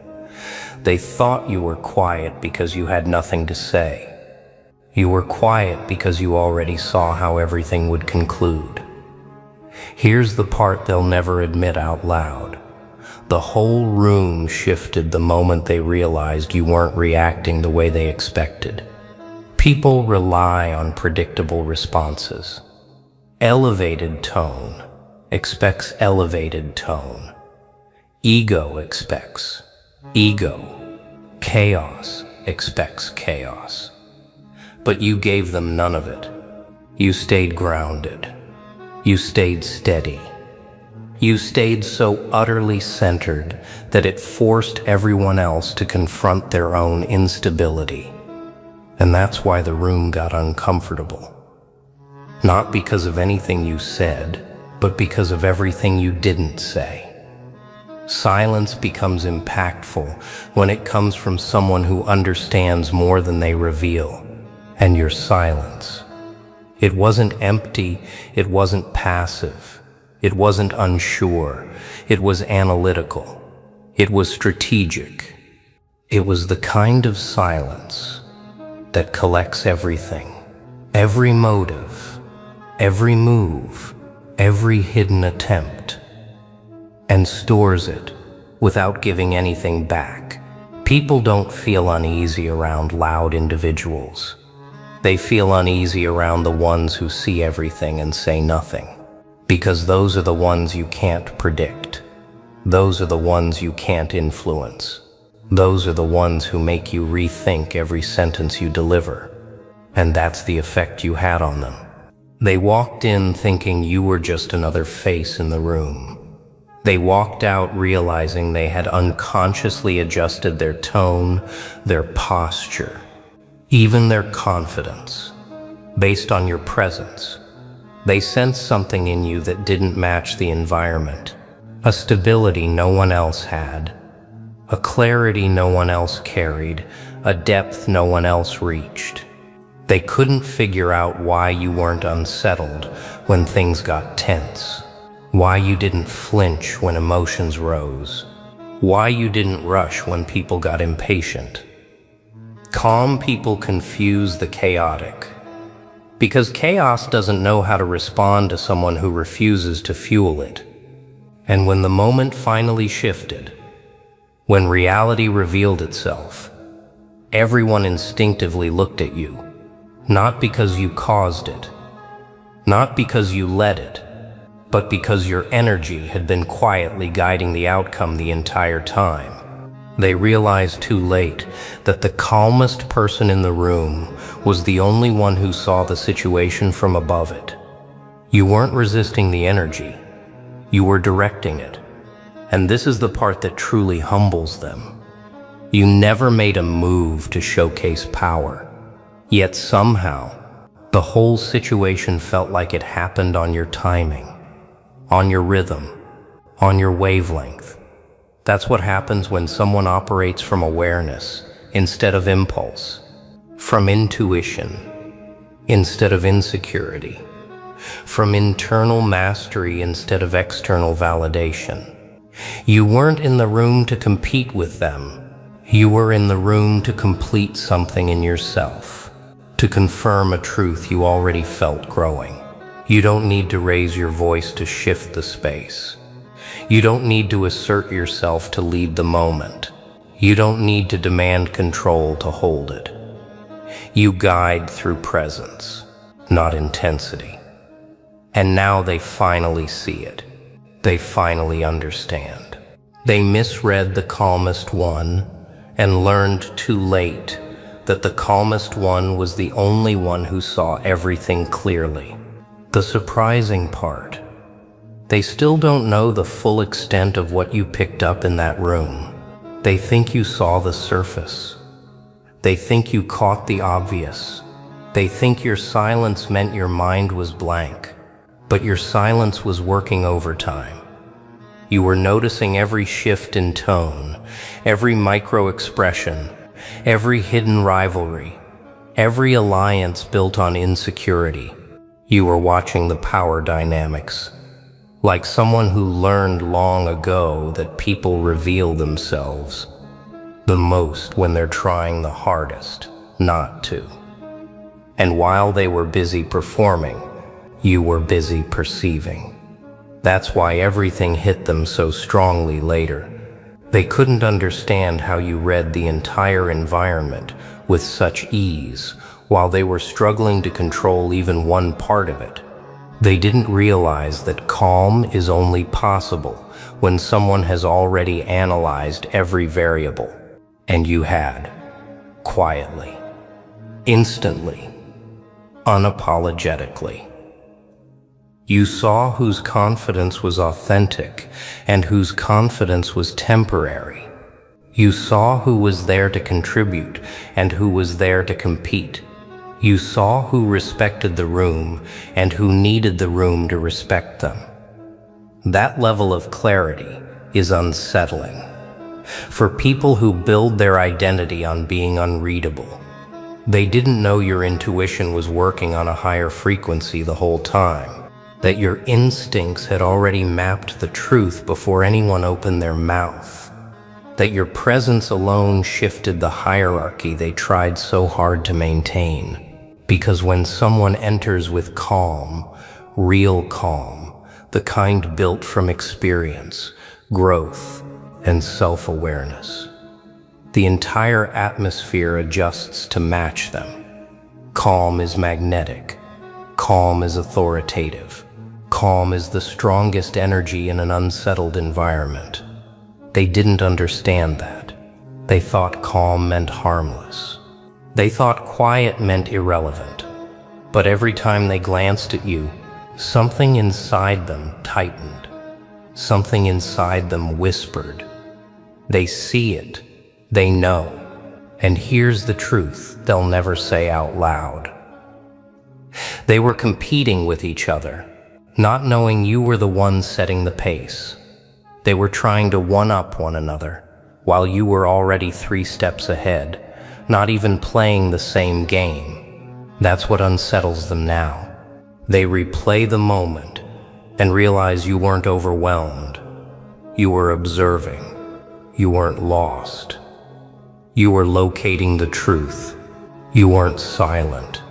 They thought you were quiet because you had nothing to say. You were quiet because you already saw how everything would conclude. Here's the part they'll never admit out loud. The whole room shifted the moment they realized you weren't reacting the way they expected. People rely on predictable responses. Elevated tone expects elevated tone. Ego expects ego. Chaos expects chaos. But you gave them none of it. You stayed grounded. You stayed steady. You stayed so utterly centered that it forced everyone else to confront their own instability. And that's why the room got uncomfortable. Not because of anything you said, but because of everything you didn't say. Silence becomes impactful when it comes from someone who understands more than they reveal. And your silence. It wasn't empty, it wasn't passive, it wasn't unsure, it was analytical, it was strategic. It was the kind of silence that collects everything, every motive, every move, every hidden attempt, and stores it without giving anything back. People don't feel uneasy around loud individuals. They feel uneasy around the ones who see everything and say nothing, because those are the ones you can't predict. Those are the ones you can't influence. Those are the ones who make you rethink every sentence you deliver. And that's the effect you had on them. They walked in thinking you were just another face in the room. They walked out realizing they had unconsciously adjusted their tone, their posture, even their confidence, based on your presence. They sensed something in you that didn't match the environment, a stability no one else had, a clarity no one else carried, a depth no one else reached. They couldn't figure out why you weren't unsettled when things got tense, why you didn't flinch when emotions rose, why you didn't rush when people got impatient. Calm people confuse the chaotic, because chaos doesn't know how to respond to someone who refuses to fuel it. And when the moment finally shifted, when reality revealed itself, everyone instinctively looked at you, not because you caused it, not because you led it, but because your energy had been quietly guiding the outcome the entire time. They realized too late that the calmest person in the room was the only one who saw the situation from above it. You weren't resisting the energy, you were directing it. And this is the part that truly humbles them. You never made a move to showcase power, yet somehow, the whole situation felt like it happened on your timing, on your rhythm, on your wavelength. That's what happens when someone operates from awareness instead of impulse, from intuition instead of insecurity, from internal mastery instead of external validation. You weren't in the room to compete with them. You were in the room to complete something in yourself, to confirm a truth you already felt growing. You don't need to raise your voice to shift the space. You don't need to assert yourself to lead the moment. You don't need to demand control to hold it. You guide through presence, not intensity. And now they finally see it. They finally understand. They misread the calmest one and learned too late that the calmest one was the only one who saw everything clearly. The surprising part, they still don't know the full extent of what you picked up in that room. They think you saw the surface. They think you caught the obvious. They think your silence meant your mind was blank, but your silence was working overtime. You were noticing every shift in tone, every micro-expression, every hidden rivalry, every alliance built on insecurity. You were watching the power dynamics, like someone who learned long ago that people reveal themselves the most when they're trying the hardest not to. And while they were busy performing, you were busy perceiving. That's why everything hit them so strongly later. They couldn't understand how you read the entire environment with such ease while they were struggling to control even one part of it. They didn't realize that calm is only possible when someone has already analyzed every variable. And you had, quietly, instantly, unapologetically. You saw whose confidence was authentic and whose confidence was temporary. You saw who was there to contribute and who was there to compete. You saw who respected the room and who needed the room to respect them. That level of clarity is unsettling. For people who build their identity on being unreadable, they didn't know your intuition was working on a higher frequency the whole time, that your instincts had already mapped the truth before anyone opened their mouth, that your presence alone shifted the hierarchy they tried so hard to maintain. Because when someone enters with calm, real calm, the kind built from experience, growth, and self-awareness, the entire atmosphere adjusts to match them. Calm is magnetic. Calm is authoritative. Calm is the strongest energy in an unsettled environment. They didn't understand that. They thought calm meant harmless. They thought quiet meant irrelevant. But every time they glanced at you, something inside them tightened. Something inside them whispered. They see it. They know. And here's the truth they'll never say out loud. They were competing with each other, not knowing you were the one setting the pace. They were trying to one-up one another, while you were already 3 steps ahead, not even playing the same game. That's what unsettles them now. They replay the moment and realize you weren't overwhelmed. You were observing. You weren't lost. You were locating the truth. You weren't silent.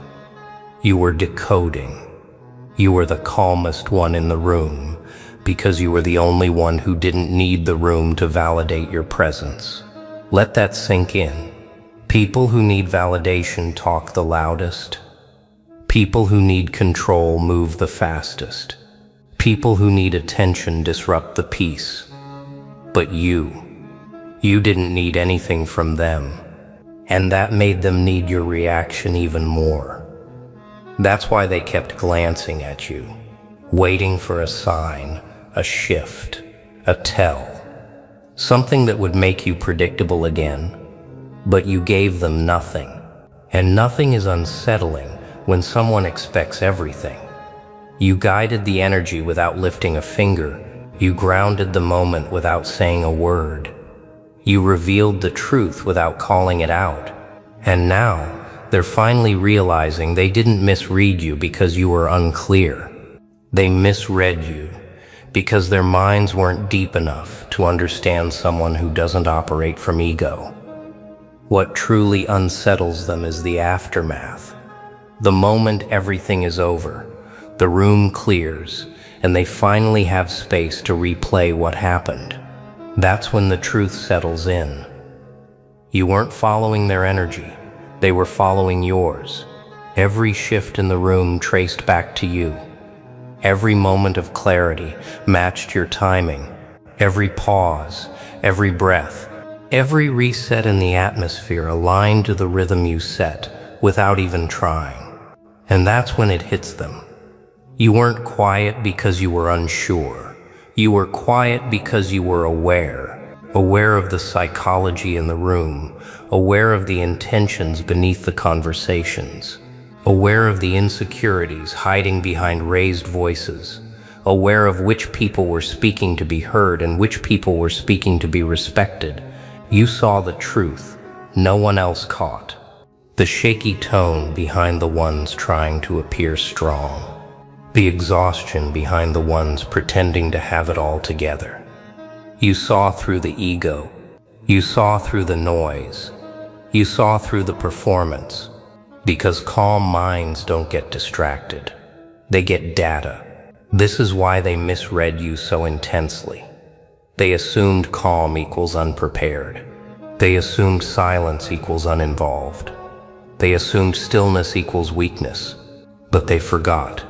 You were decoding. You were the calmest one in the room because you were the only one who didn't need the room to validate your presence. Let that sink in. People who need validation talk the loudest. People who need control move the fastest. People who need attention disrupt the peace. But you You didn't need anything from them, and that made them need your reaction even more. That's why they kept glancing at you, waiting for a sign, a shift, a tell, something that would make you predictable again. But you gave them nothing, and nothing is unsettling when someone expects everything. You guided the energy without lifting a finger. You grounded the moment without saying a word. You revealed the truth without calling it out. And now, they're finally realizing they didn't misread you because you were unclear. They misread you because their minds weren't deep enough to understand someone who doesn't operate from ego. What truly unsettles them is the aftermath. The moment everything is over, the room clears, and they finally have space to replay what happened. That's when the truth settles in. You weren't following their energy, they were following yours. Every shift in the room traced back to you. Every moment of clarity matched your timing. Every pause, every breath, every reset in the atmosphere aligned to the rhythm you set without even trying. And that's when it hits them. You weren't quiet because you were unsure. You were quiet because you were aware of the psychology in the room, aware of the intentions beneath the conversations, aware of the insecurities hiding behind raised voices, aware of which people were speaking to be heard and which people were speaking to be respected. You saw the truth no one else caught, the shaky tone behind the ones trying to appear strong, the exhaustion behind the ones pretending to have it all together. You saw through the ego. You saw through the noise. You saw through the performance. Because calm minds don't get distracted. They get data. This is why they misread you so intensely. They assumed calm equals unprepared. They assumed silence equals uninvolved. They assumed stillness equals weakness. But they forgot.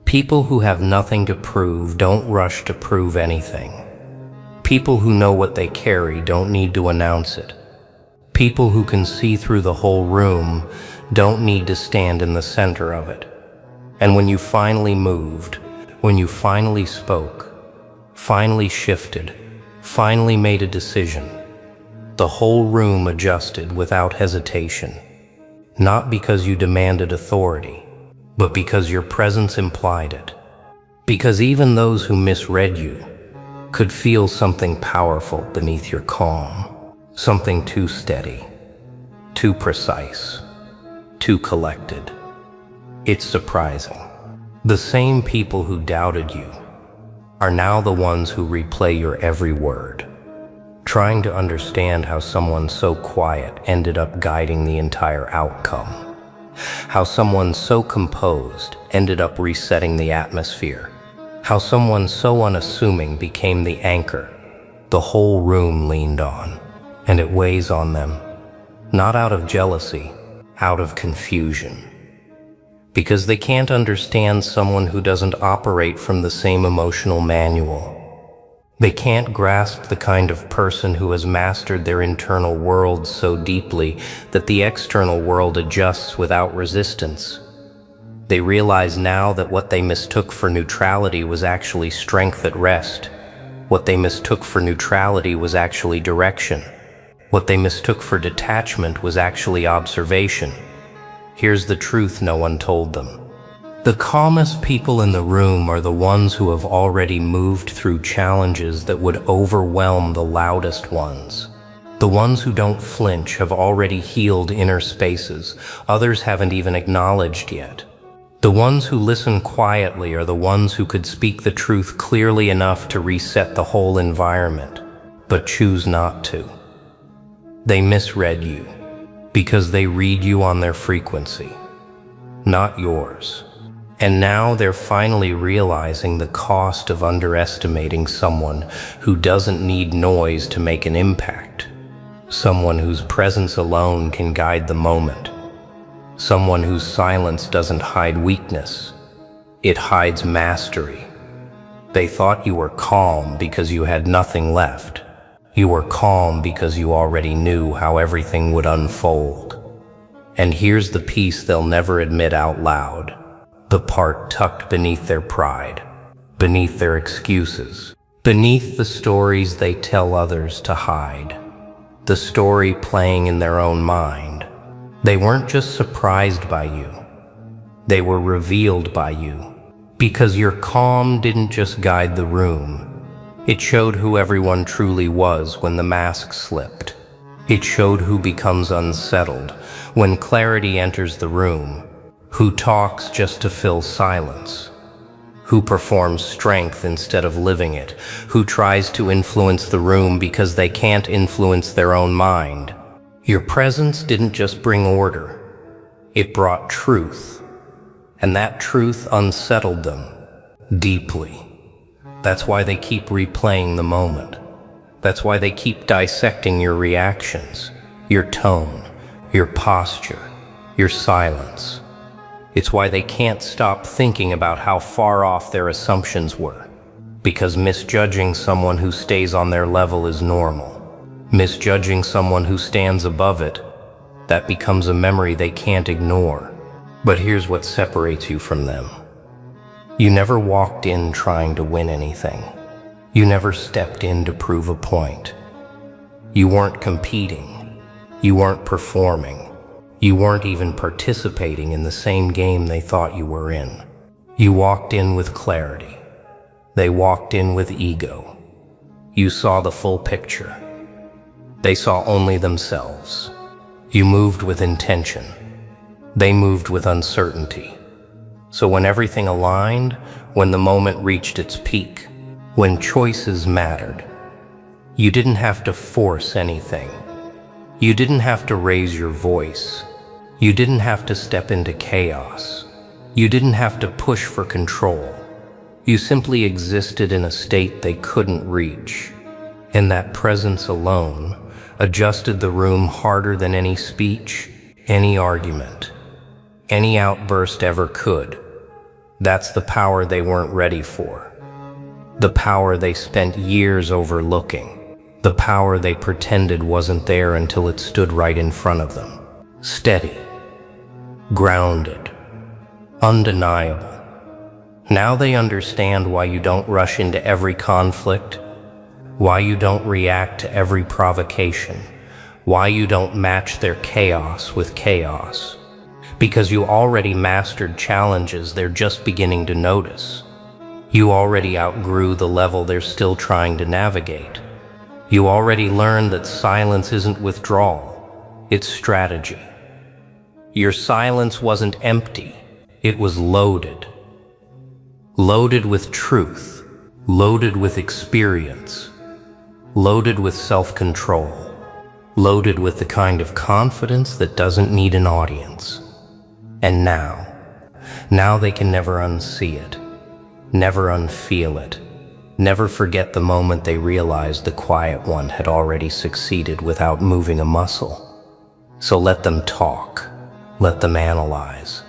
People who have nothing to prove don't rush to prove anything. People who know what they carry don't need to announce it. People who can see through the whole room don't need to stand in the center of it. And when you finally moved, when you finally spoke, finally shifted, finally made a decision, the whole room adjusted without hesitation. Not because you demanded authority, but because your presence implied it. Because even those who misread you could feel something powerful beneath your calm, something too steady, too precise, too collected. It's surprising. The same people who doubted you are now the ones who replay your every word, trying to understand how someone so quiet ended up guiding the entire outcome, how someone so composed ended up resetting the atmosphere, how someone so unassuming became the anchor the whole room leaned on. And it weighs on them, not out of jealousy, out of confusion. Because they can't understand someone who doesn't operate from the same emotional manual. They can't grasp the kind of person who has mastered their internal world so deeply that the external world adjusts without resistance. They realize now that what they mistook for neutrality was actually strength at rest. What they mistook for neutrality was actually direction. What they mistook for detachment was actually observation. Here's the truth no one told them. The calmest people in the room are the ones who have already moved through challenges that would overwhelm the loudest ones. The ones who don't flinch have already healed inner spaces others haven't even acknowledged yet. The ones who listen quietly are the ones who could speak the truth clearly enough to reset the whole environment, but choose not to. They misread you because they read you on their frequency, not yours. And now they're finally realizing the cost of underestimating someone who doesn't need noise to make an impact. Someone whose presence alone can guide the moment. Someone whose silence doesn't hide weakness. It hides mastery. They thought you were calm because you had nothing left. You were calm because you already knew how everything would unfold. And here's the piece they'll never admit out loud, the part tucked beneath their pride, beneath their excuses, beneath the stories they tell others to hide, the story playing in their own mind. They weren't just surprised by you, they were revealed by you, because your calm didn't just guide the room. It showed who everyone truly was when the mask slipped. It showed who becomes unsettled when clarity enters the room, who talks just to fill silence, who performs strength instead of living it, who tries to influence the room because they can't influence their own mind. Your presence didn't just bring order, it brought truth, and that truth unsettled them deeply. That's why they keep replaying the moment. That's why they keep dissecting your reactions, your tone, your posture, your silence. It's why they can't stop thinking about how far off their assumptions were. Because misjudging someone who stays on their level is normal. Misjudging someone who stands above it, that becomes a memory they can't ignore. But here's what separates you from them. You never walked in trying to win anything. You never stepped in to prove a point. You weren't competing. You weren't performing. You weren't even participating in the same game they thought you were in. You walked in with clarity. They walked in with ego. You saw the full picture. They saw only themselves. You moved with intention. They moved with uncertainty. So when everything aligned, when the moment reached its peak, when choices mattered, you didn't have to force anything. You didn't have to raise your voice. You didn't have to step into chaos. You didn't have to push for control. You simply existed in a state they couldn't reach. And that presence alone adjusted the room harder than any speech, any argument, any outburst ever could. That's the power they weren't ready for. The power they spent years overlooking. The power they pretended wasn't there until it stood right in front of them. Steady, grounded, undeniable. Now they understand why you don't rush into every conflict, why you don't react to every provocation, why you don't match their chaos with chaos. Because you already mastered challenges they're just beginning to notice. You already outgrew the level they're still trying to navigate. You already learned that silence isn't withdrawal, it's strategy. Your silence wasn't empty, it was loaded. Loaded with truth, loaded with experience, loaded with self-control, loaded with the kind of confidence that doesn't need an audience. And now they can never unsee it, never unfeel it, never forget the moment they realized the quiet one had already succeeded without moving a muscle. So let them talk, let them analyze,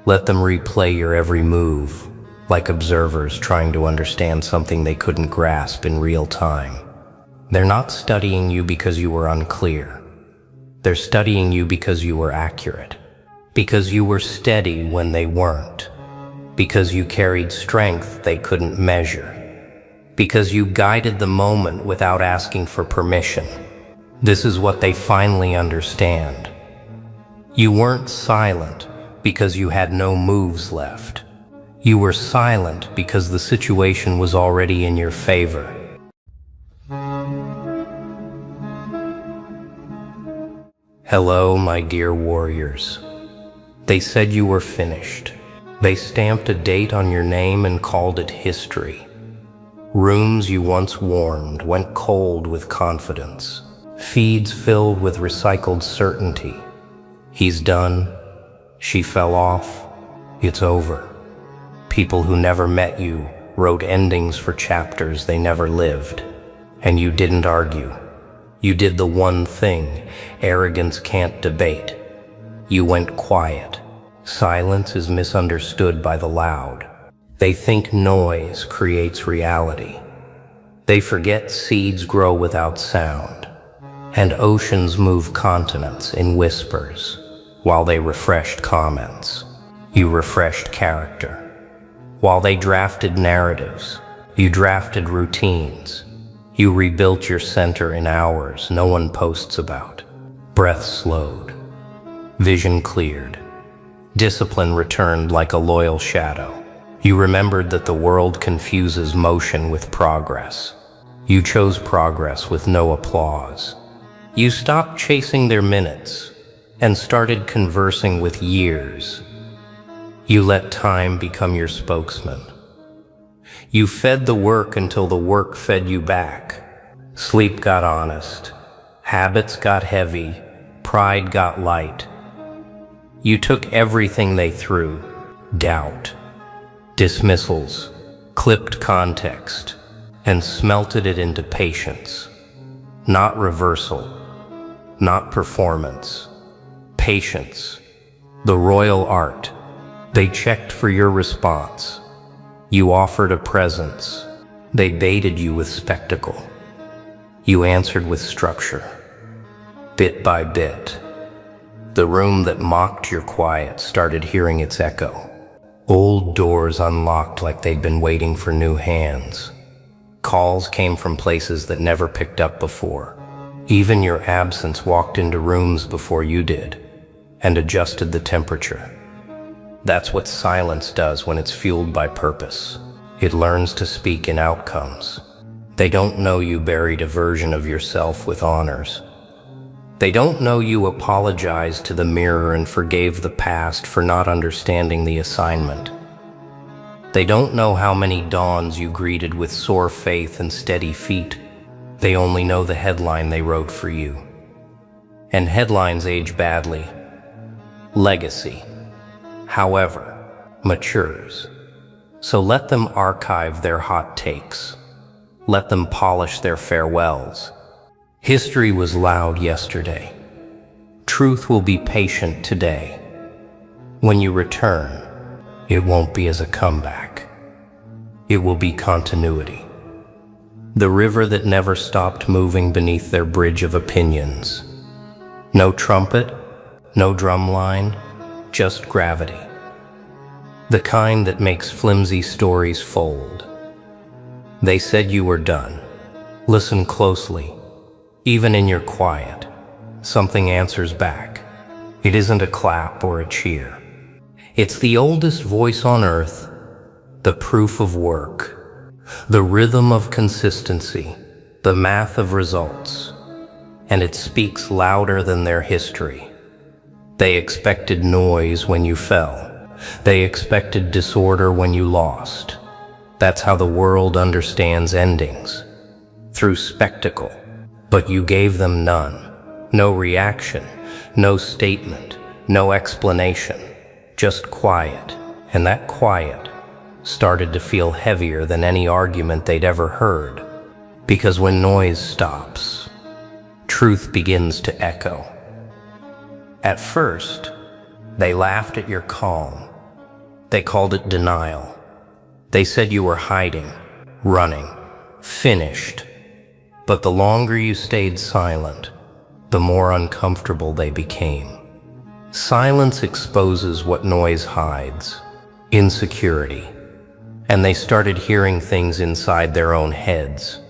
let them replay your every move, like observers trying to understand something they couldn't grasp in real time. They're not studying you because you were unclear. They're studying you because you were accurate. Because you were steady when they weren't. Because you carried strength they couldn't measure. Because you guided the moment without asking for permission. This is what they finally understand. You weren't silent because you had no moves left. You were silent because the situation was already in your favor. Hello, my dear warriors. They said you were finished. They stamped a date on your name and called it history. Rooms you once warmed went cold with confidence. Feeds filled with recycled certainty. He's done. She fell off. It's over. People who never met you wrote endings for chapters they never lived. And you didn't argue. You did the one thing arrogance can't debate. You went quiet. Silence is misunderstood by the loud. They think noise creates reality. They forget seeds grow without sound, and oceans move continents in whispers. While they refreshed comments, you refreshed character. While they drafted narratives, you drafted routines. You rebuilt your center in hours no one posts about. Breath slowed. Vision cleared. Discipline returned like a loyal shadow. You remembered that the world confuses motion with progress. You chose progress with no applause. You stopped chasing their minutes and started conversing with years. You let time become your spokesman. You fed the work until the work fed you back. Sleep got honest. Habits got heavy. Pride got light. You took everything they threw: doubt, dismissals, clipped context, and smelted it into patience. Not reversal, not performance. Patience, the royal art. They checked for your response. You offered a presence. They baited you with spectacle. You answered with structure. Bit by bit, the room that mocked your quiet started hearing its echo. Old doors unlocked like they'd been waiting for new hands. Calls came from places that never picked up before. Even your absence walked into rooms before you did, and adjusted the temperature. That's what silence does when it's fueled by purpose. It learns to speak in outcomes. They don't know you buried a version of yourself with honors. They don't know you apologized to the mirror and forgave the past for not understanding the assignment. They don't know how many dawns you greeted with sore faith and steady feet. They only know the headline they wrote for you. And headlines age badly. Legacy, however, matures. So let them archive their hot takes. Let them polish their farewells. History was loud yesterday. Truth will be patient today. When you return, it won't be as a comeback. It will be continuity. The river that never stopped moving beneath their bridge of opinions. No trumpet, no drumline, just gravity. The kind that makes flimsy stories fold. They said you were done. Listen closely. Even in your quiet, something answers back. It isn't a clap or a cheer. It's the oldest voice on earth, the proof of work, the rhythm of consistency, the math of results. And it speaks louder than their history. They expected noise when you fell. They expected disorder when you lost. That's how the world understands endings, through spectacle. But you gave them none. No reaction, no statement, no explanation, just quiet. And that quiet started to feel heavier than any argument they'd ever heard. Because when noise stops, truth begins to echo. At first, they laughed at your calm. They called it denial. They said you were hiding, running, finished. But the longer you stayed silent, the more uncomfortable they became. Silence exposes what noise hides: insecurity. And they started hearing things inside their own heads.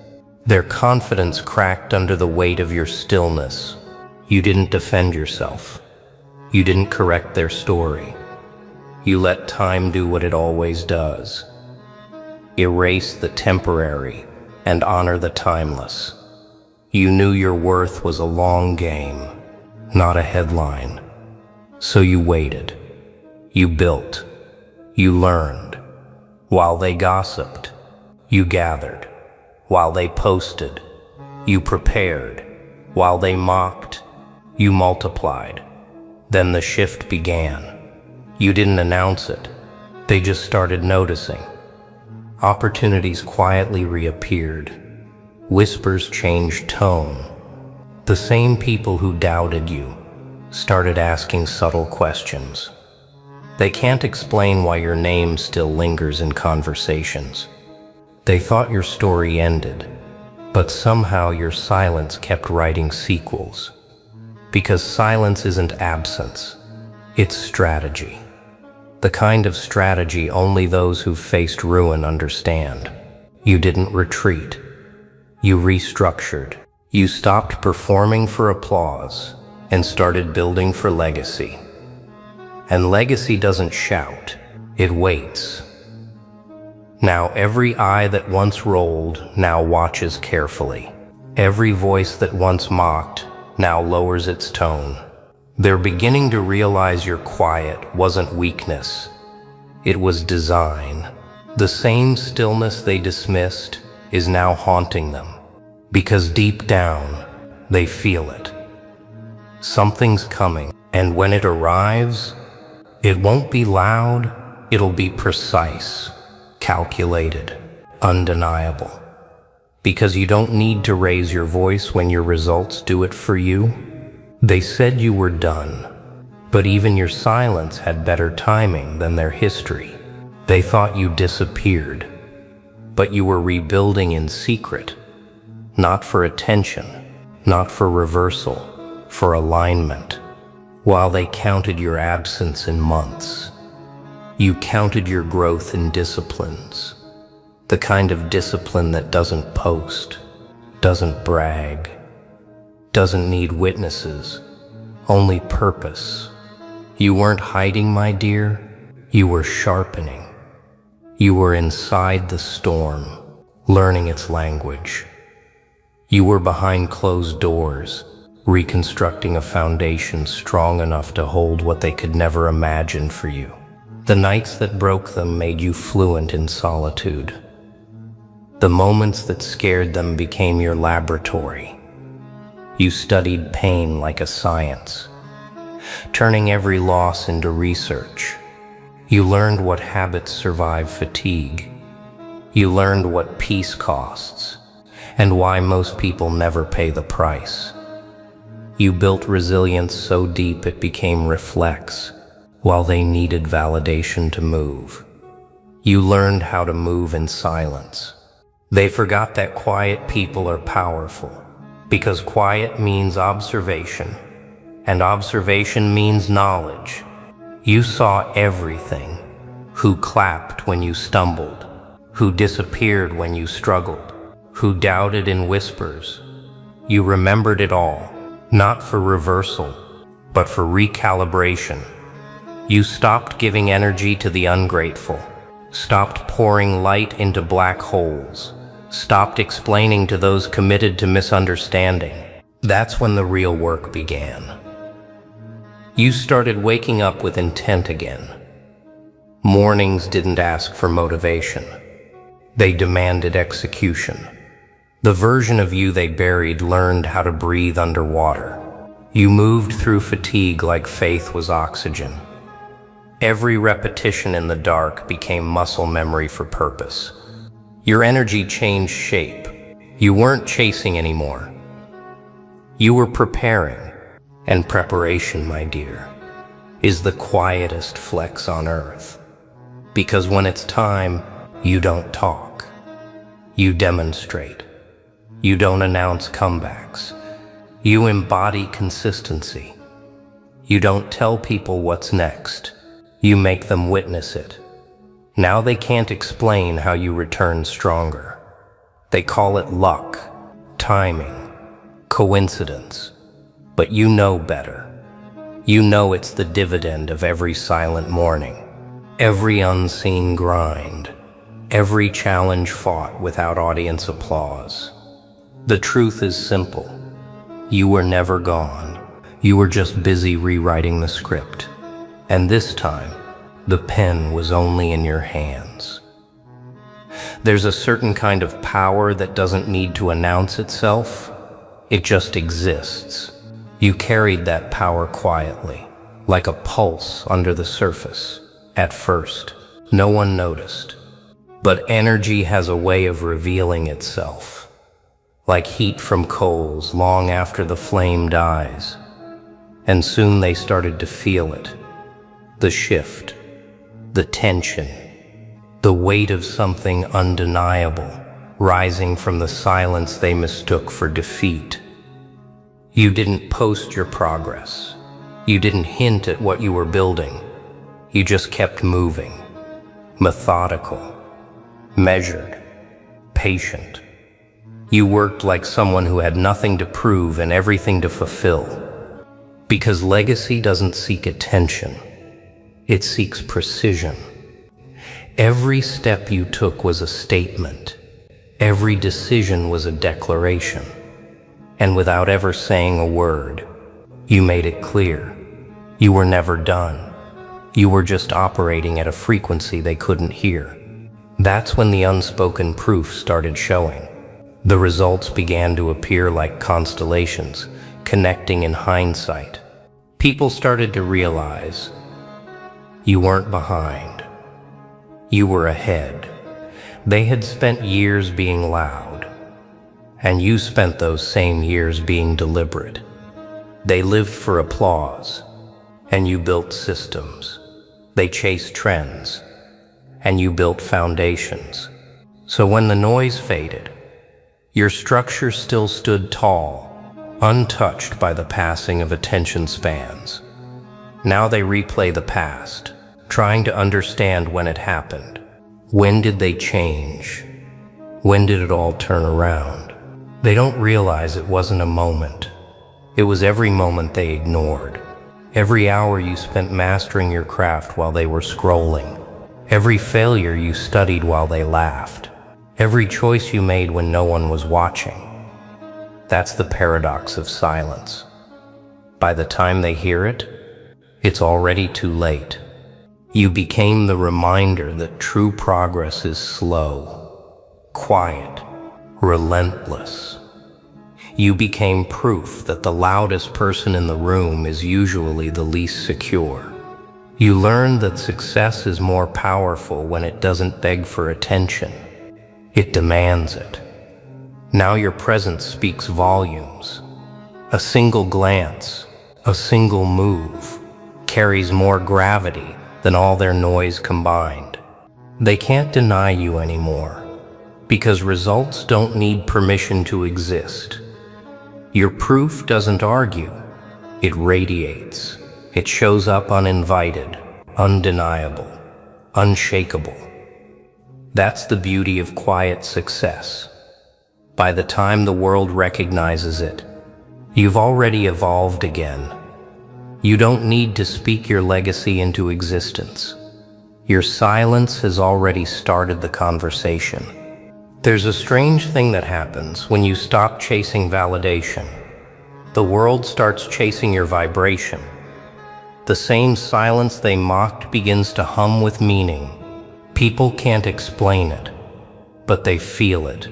Their confidence cracked under the weight of your stillness. You didn't defend yourself. You didn't correct their story. You let time do what it always does: erase the temporary and honor the timeless. You knew your worth was a long game, not a headline. So you waited. You built. You learned. While they gossiped, you gathered. While they posted, you prepared. While they mocked, you multiplied. Then the shift began. You didn't announce it. They just started noticing. Opportunities quietly reappeared. Whispers changed tone. The same people who doubted you started asking subtle questions. They can't explain why your name still lingers in conversations. They thought your story ended, But somehow your silence kept writing sequels. Because silence isn't absence, it's strategy. The kind of strategy only those who've faced ruin understand. You didn't retreat. You restructured. You stopped performing for applause and started building for legacy. And legacy doesn't shout, it waits. Now every eye that once rolled now watches carefully. Every voice that once mocked now lowers its tone. They're beginning to realize your quiet wasn't weakness. It was design. The same stillness they dismissed is now haunting them. Because deep down, they feel it. Something's coming, and when it arrives, it won't be loud, it'll be precise, calculated, undeniable. Because you don't need to raise your voice when your results do it for you. They said you were done, but even your silence had better timing than their history. They thought you disappeared, but you were rebuilding in secret, not for attention, not for reversal, for alignment. While they counted your absence in months, you counted your growth in disciplines. The kind of discipline that doesn't post, doesn't brag, doesn't need witnesses, only purpose. You weren't hiding, my dear, you were sharpening. You were inside the storm, learning its language. You were behind closed doors, reconstructing a foundation strong enough to hold what they could never imagine for you. The nights that broke them made you fluent in solitude. The moments that scared them became your laboratory. You studied pain like a science, turning every loss into research. You learned what habits survive fatigue. You learned what peace costs, and why most people never pay the price. You built resilience so deep it became reflex, while they needed validation to move. You learned how to move in silence. They forgot that quiet people are powerful, because quiet means observation, and observation means knowledge. You saw everything: who clapped when you stumbled, who disappeared when you struggled, who doubted in whispers. You remembered it all, not for reversal, but for recalibration. You stopped giving energy to the ungrateful, stopped pouring light into black holes, stopped explaining to those committed to misunderstanding. That's when the real work began. You started waking up with intent again. Mornings didn't ask for motivation. They demanded execution. The version of you they buried learned how to breathe underwater. You moved through fatigue like faith was oxygen. Every repetition in the dark became muscle memory for purpose. Your energy changed shape. You weren't chasing anymore. You were preparing. And preparation, my dear, is the quietest flex on earth. Because when it's time, you don't talk. You demonstrate. You don't announce comebacks. You embody consistency. You don't tell people what's next. You make them witness it. Now they can't explain how you return stronger. They call it luck, timing, coincidence. But you know better. You know it's the dividend of every silent morning, every unseen grind, every challenge fought without audience applause. The truth is simple. You were never gone. You were just busy rewriting the script. And this time, the pen was only in your hands. There's a certain kind of power that doesn't need to announce itself. It just exists. You carried that power quietly, like a pulse under the surface. At first, no one noticed. But energy has a way of revealing itself, like heat from coals long after the flame dies. And soon they started to feel it. The shift, the tension, the weight of something undeniable, rising from the silence they mistook for defeat. You didn't post your progress. You didn't hint at what you were building. You just kept moving, methodical, measured, patient. You worked like someone who had nothing to prove and everything to fulfill. Because legacy doesn't seek attention, it seeks precision. Every step you took was a statement. Every decision was a declaration. And without ever saying a word, you made it clear. You were never done. You were just operating at a frequency they couldn't hear. That's when the unspoken proof started showing. The results began to appear like constellations, connecting in hindsight. People started to realize you weren't behind. You were ahead. They had spent years being loud, and you spent those same years being deliberate. They lived for applause, and you built systems. They chased trends, and you built foundations. So when the noise faded, your structure still stood tall, untouched by the passing of attention spans. Now they replay the past, trying to understand when it happened. When did they change? When did it all turn around? They don't realize it wasn't a moment. It was every moment they ignored. Every hour you spent mastering your craft while they were scrolling. Every failure you studied while they laughed. Every choice you made when no one was watching. That's the paradox of silence. By the time they hear it, it's already too late. You became the reminder that true progress is slow, quiet, relentless. You became proof that the loudest person in the room is usually the least secure. You learned that success is more powerful when it doesn't beg for attention. It demands it. Now your presence speaks volumes. A single glance, a single move, carries more gravity than all their noise combined. They can't deny you anymore, because results don't need permission to exist. Your proof doesn't argue, it radiates. It shows up uninvited, undeniable, unshakable. That's the beauty of quiet success. By the time the world recognizes it, you've already evolved again. You don't need to speak your legacy into existence. Your silence has already started the conversation. There's a strange thing that happens when you stop chasing validation. The world starts chasing your vibration. The same silence they mocked begins to hum with meaning. People can't explain it, but they feel it.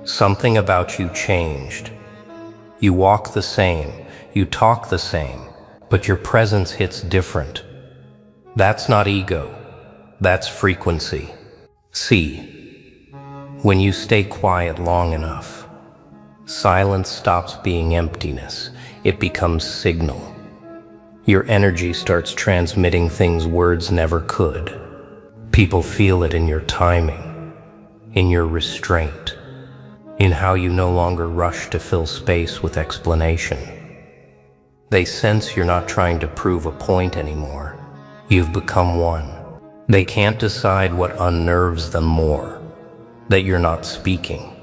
Something about you changed. You walk the same, you talk the same, but your presence hits different. That's not ego, that's frequency. See, when you stay quiet long enough, silence stops being emptiness, it becomes signal. Your energy starts transmitting things words never could. People feel it in your timing, in your restraint, in how you no longer rush to fill space with explanation. They sense you're not trying to prove a point anymore. You've become one. They can't decide what unnerves them more, that you're not speaking,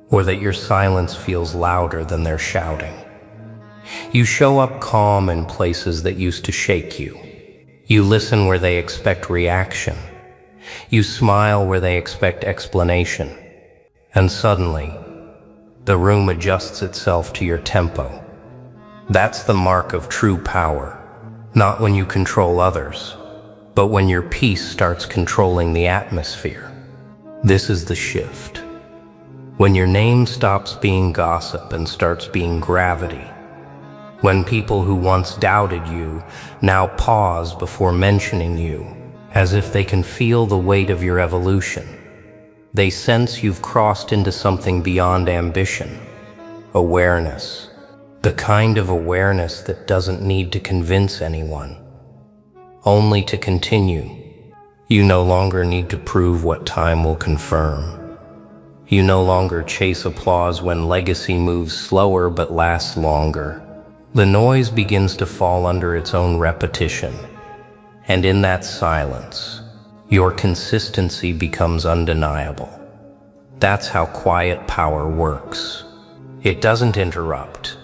or that your silence feels louder than their shouting. You show up calm in places that used to shake you. You listen where they expect reaction. You smile where they expect explanation. And suddenly, the room adjusts itself to your tempo. That's the mark of true power, not when you control others, but when your peace starts controlling the atmosphere. This is the shift. When your name stops being gossip and starts being gravity. When people who once doubted you now pause before mentioning you, as if they can feel the weight of your evolution. They sense you've crossed into something beyond ambition, awareness. The kind of awareness that doesn't need to convince anyone, only to continue. You no longer need to prove what time will confirm. You no longer chase applause when legacy moves slower but lasts longer. The noise begins to fall under its own repetition, and in that silence, your consistency becomes undeniable. That's how quiet power works. It doesn't interrupt.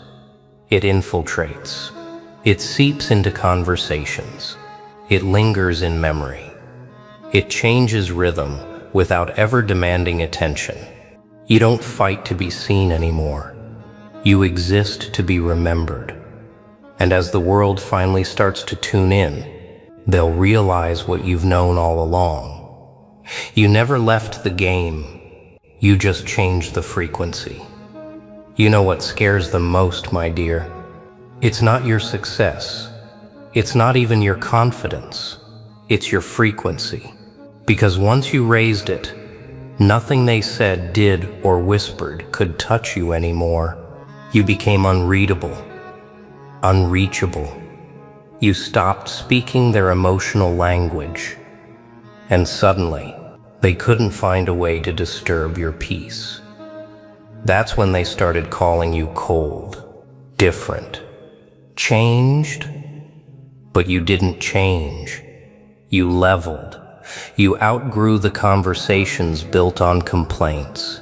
It infiltrates. It seeps into conversations. It lingers in memory. It changes rhythm without ever demanding attention. You don't fight to be seen anymore. You exist to be remembered. And as the world finally starts to tune in, they'll realize what you've known all along. You never left the game. You just changed the frequency. You know what scares them most, my dear? It's not your success. It's not even your confidence. It's your frequency. Because once you raised it, nothing they said, did, or whispered could touch you anymore. You became unreadable, unreachable. You stopped speaking their emotional language, and suddenly, they couldn't find a way to disturb your peace. That's when they started calling you cold, different, changed. But you didn't change. You leveled. You outgrew the conversations built on complaints.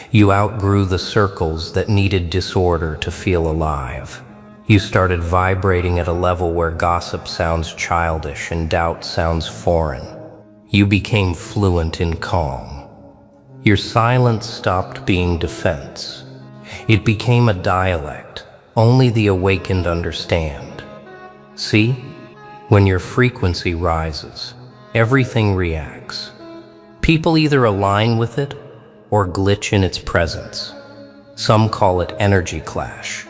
You outgrew the circles that needed disorder to feel alive. You started vibrating at a level where gossip sounds childish and doubt sounds foreign. You became fluent in calm. Your silence stopped being defense. It became a dialect only the awakened understand. See? When your frequency rises, everything reacts. People either align with it or glitch in its presence. Some call it energy clash.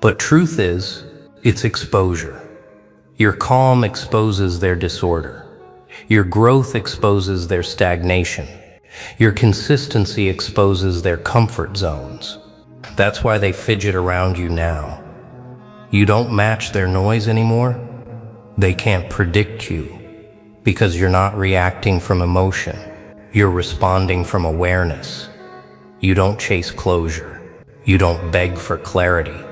But truth is, it's exposure. Your calm exposes their disorder. Your growth exposes their stagnation. Your consistency exposes their comfort zones. That's why they fidget around you now. You don't match their noise anymore. They can't predict you because you're not reacting from emotion. You're responding from awareness. You don't chase closure. You don't beg for clarity.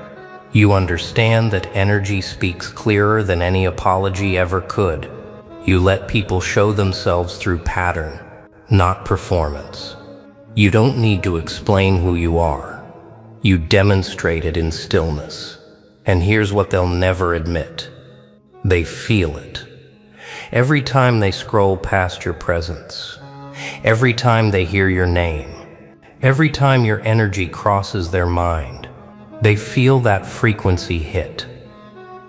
You understand that energy speaks clearer than any apology ever could. You let people show themselves through pattern, not performance. You don't need to explain who you are. You demonstrate it in stillness. And here's what they'll never admit. They feel it. Every time they scroll past your presence, every time they hear your name, every time your energy crosses their mind, they feel that frequency hit.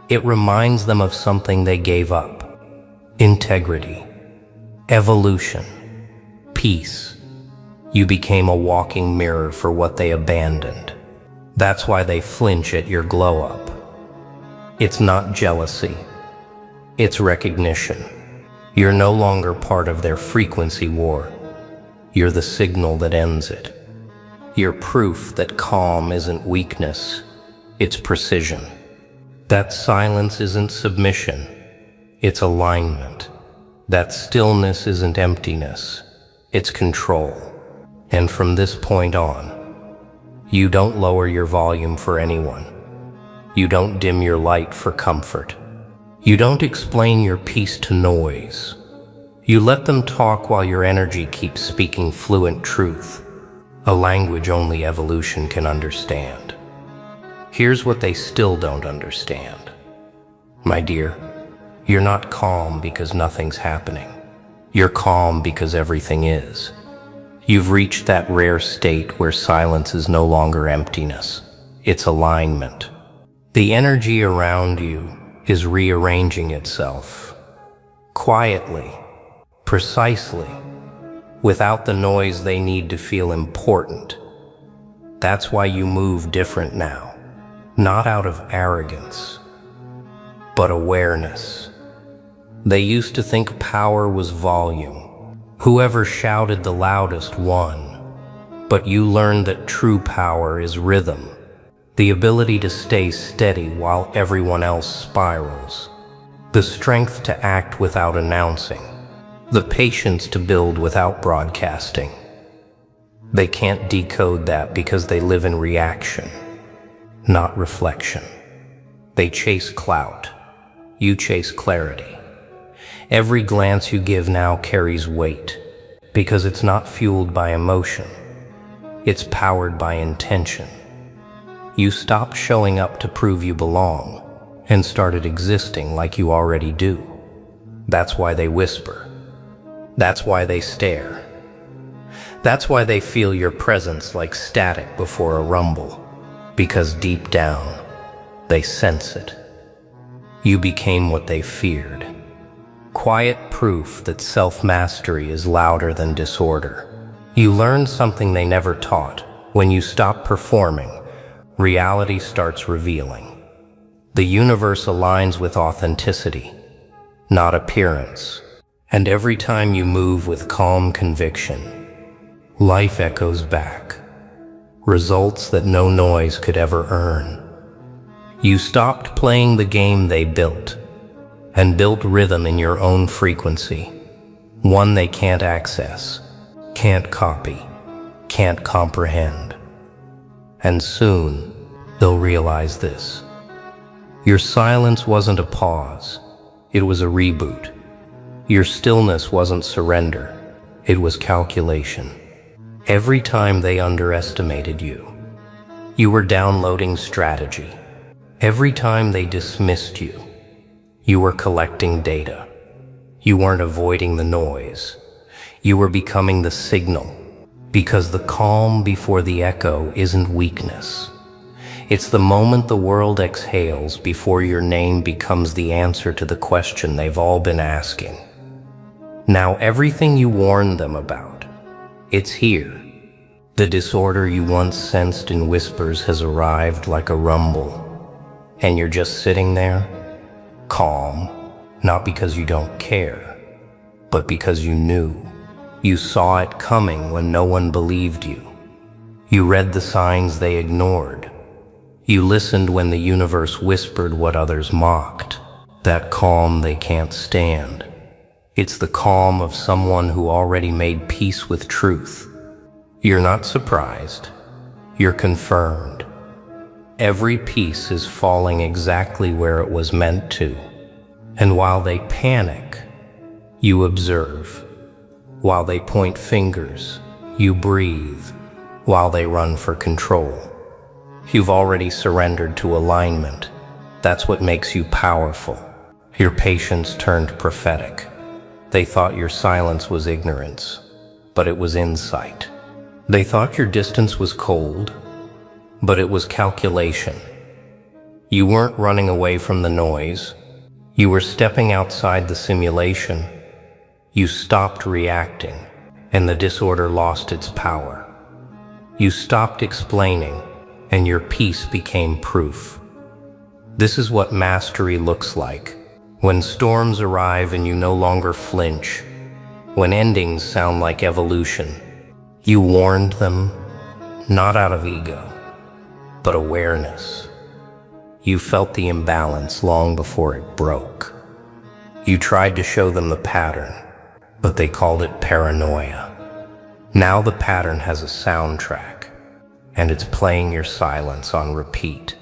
It reminds them of something they gave up: integrity, evolution, peace. You became a walking mirror for what they abandoned. That's why they flinch at your glow up. It's not jealousy. It's recognition. You're no longer part of their frequency war. You're the signal that ends it. You're proof that calm isn't weakness, it's precision. That silence isn't submission, it's alignment. That stillness isn't emptiness, it's control. And from this point on, you don't lower your volume for anyone. You don't dim your light for comfort. You don't explain your peace to noise. You let them talk while your energy keeps speaking fluent truth, a language only evolution can understand. Here's what they still don't understand. My dear, you're not calm because nothing's happening. You're calm because everything is. You've reached that rare state where silence is no longer emptiness. It's alignment. The energy around you is rearranging itself, quietly, precisely, without the noise they need to feel important. That's why you move different now, not out of arrogance, but awareness. They used to think power was volume. Whoever shouted the loudest won. But you learned that true power is rhythm. The ability to stay steady while everyone else spirals. The strength to act without announcing. The patience to build without broadcasting. They can't decode that because they live in reaction, not reflection. They chase clout. You chase clarity. Every glance you give now carries weight because it's not fueled by emotion. It's powered by intention. You stopped showing up to prove you belong and started existing like you already do. That's why they whisper. That's why they stare. That's why they feel your presence like static before a rumble, because deep down, they sense it. You became what they feared. Quiet proof that self-mastery is louder than disorder. You learned something they never taught. When you stop performing, reality starts revealing. The universe aligns with authenticity, not appearance. And every time you move with calm conviction, life echoes back, results that no noise could ever earn. You stopped playing the game they built and built rhythm in your own frequency, one they can't access, can't copy, can't comprehend. And soon, they'll realize this. Your silence wasn't a pause, it was a reboot. Your stillness wasn't surrender, it was calculation. Every time they underestimated you, you were downloading strategy. Every time they dismissed you, you were collecting data. You weren't avoiding the noise. You were becoming the signal, because the calm before the echo isn't weakness. It's the moment the world exhales before your name becomes the answer to the question they've all been asking. Now everything you warned them about, it's here. The disorder you once sensed in whispers has arrived like a rumble. And you're just sitting there, calm, not because you don't care, but because you knew. You saw it coming when no one believed you. You read the signs they ignored. You listened when the universe whispered what others mocked. That calm they can't stand. It's the calm of someone who already made peace with truth. You're not surprised. You're confirmed. Every piece is falling exactly where it was meant to. And while they panic, you observe. While they point fingers, you breathe. While they run for control, you've already surrendered to alignment. That's what makes you powerful. Your patience turned prophetic. They thought your silence was ignorance, but it was insight. They thought your distance was cold, but it was calculation. You weren't running away from the noise. You were stepping outside the simulation. You stopped reacting, and the disorder lost its power. You stopped explaining, and your peace became proof. This is what mastery looks like. When storms arrive and you no longer flinch. When endings sound like evolution. You warned them, not out of ego, but awareness. You felt the imbalance long before it broke. You tried to show them the pattern, but they called it paranoia. Now the pattern has a soundtrack, and it's playing your silence on repeat.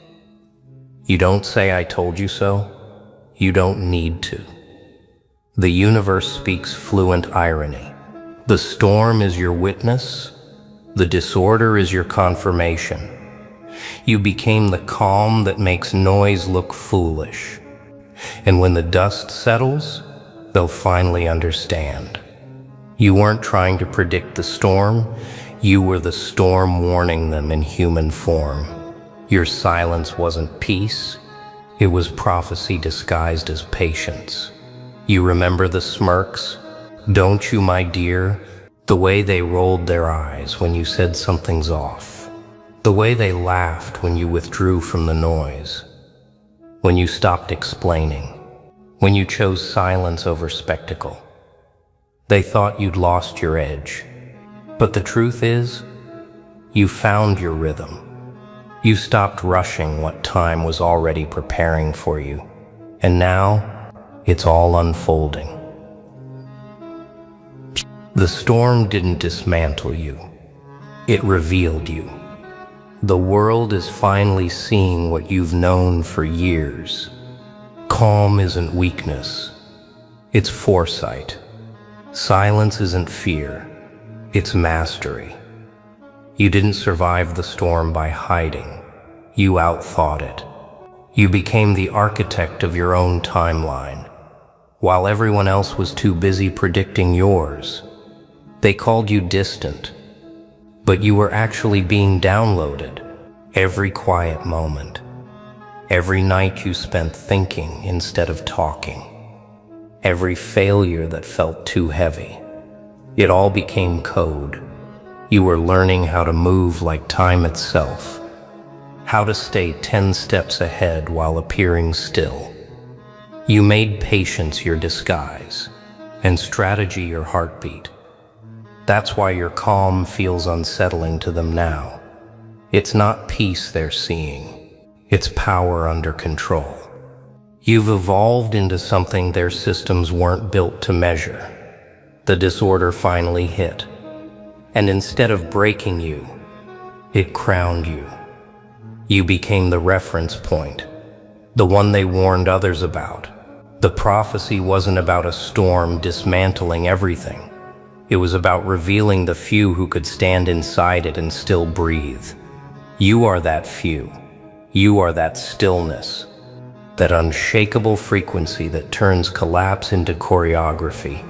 You don't say I told you so. You don't need to. The universe speaks fluent irony. The storm is your witness. The disorder is your confirmation. You became the calm that makes noise look foolish. And when the dust settles, they'll finally understand. You weren't trying to predict the storm. You were the storm warning them in human form. Your silence wasn't peace. It was prophecy disguised as patience. You remember the smirks? Don't you, my dear? The way they rolled their eyes when you said something's off. The way they laughed when you withdrew from the noise. When you stopped explaining. When you chose silence over spectacle. They thought you'd lost your edge. But the truth is, you found your rhythm. You stopped rushing what time was already preparing for you. And now, it's all unfolding. The storm didn't dismantle you. It revealed you. The world is finally seeing what you've known for years. Calm isn't weakness, it's foresight. Silence isn't fear, it's mastery. You didn't survive the storm by hiding, you outthought it. You became the architect of your own timeline, while everyone else was too busy predicting yours. They called you distant, but you were actually being downloaded. Every quiet moment, every night you spent thinking instead of talking, every failure that felt too heavy, it all became code. You were learning how to move like time itself, how to stay 10 steps ahead while appearing still. You made patience your disguise, and strategy your heartbeat. That's why your calm feels unsettling to them now. It's not peace they're seeing, it's power under control. You've evolved into something their systems weren't built to measure. The disorder finally hit, and instead of breaking you, it crowned you. You became the reference point, the one they warned others about. The prophecy wasn't about a storm dismantling everything. It was about revealing the few who could stand inside it and still breathe. You are that few. You are that stillness, that unshakable frequency that turns collapse into choreography.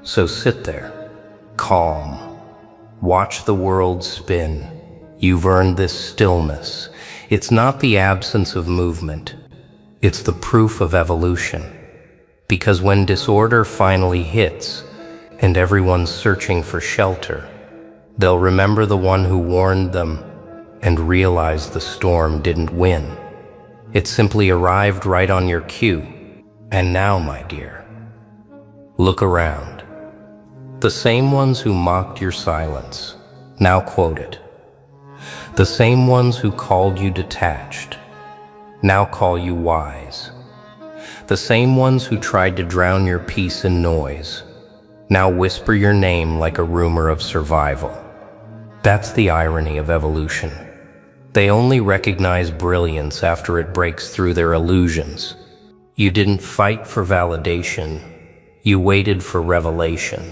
So sit there, calm. Watch the world spin. You've earned this stillness. It's not the absence of movement. It's the proof of evolution. Because when disorder finally hits, and everyone's searching for shelter, they'll remember the one who warned them and realize the storm didn't win. It simply arrived right on your cue. And now, my dear, look around. The same ones who mocked your silence now quote it. The same ones who called you detached now call you wise. The same ones who tried to drown your peace in noise now whisper your name like a rumor of survival. That's the irony of evolution. They only recognize brilliance after it breaks through their illusions. You didn't fight for validation, you waited for revelation.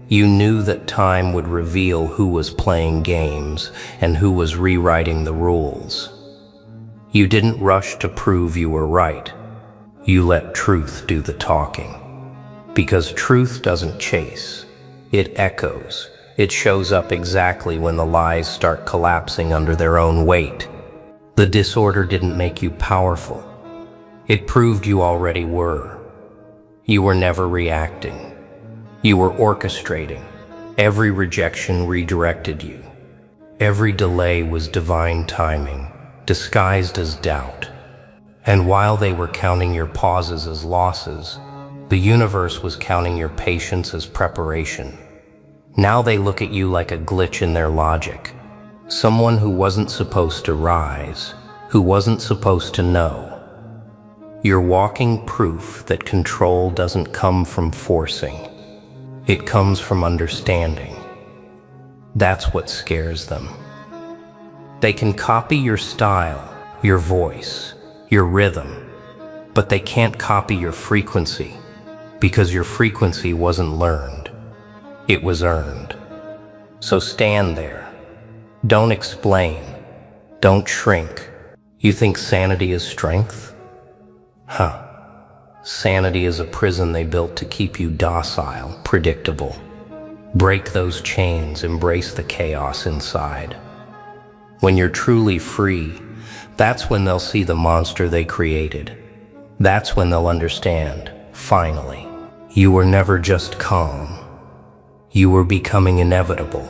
You knew that time would reveal who was playing games and who was rewriting the rules. You didn't rush to prove you were right. You let truth do the talking. Because truth doesn't chase, it echoes. It shows up exactly when the lies start collapsing under their own weight. The disorder didn't make you powerful. It proved you already were. You were never reacting. You were orchestrating. Every rejection redirected you. Every delay was divine timing, disguised as doubt. And while they were counting your pauses as losses, the universe was counting your patience as preparation. Now they look at you like a glitch in their logic. Someone who wasn't supposed to rise, who wasn't supposed to know. You're walking proof that control doesn't come from forcing. It comes from understanding. That's what scares them. They can copy your style, your voice, your rhythm, but they can't copy your frequency, because your frequency wasn't learned. It was earned. So stand there. Don't explain. Don't shrink. You think sanity is strength? Huh. Sanity is a prison they built to keep you docile, predictable. Break those chains, embrace the chaos inside. When you're truly free, that's when they'll see the monster they created. That's when they'll understand, finally. You were never just calm. You were becoming inevitable.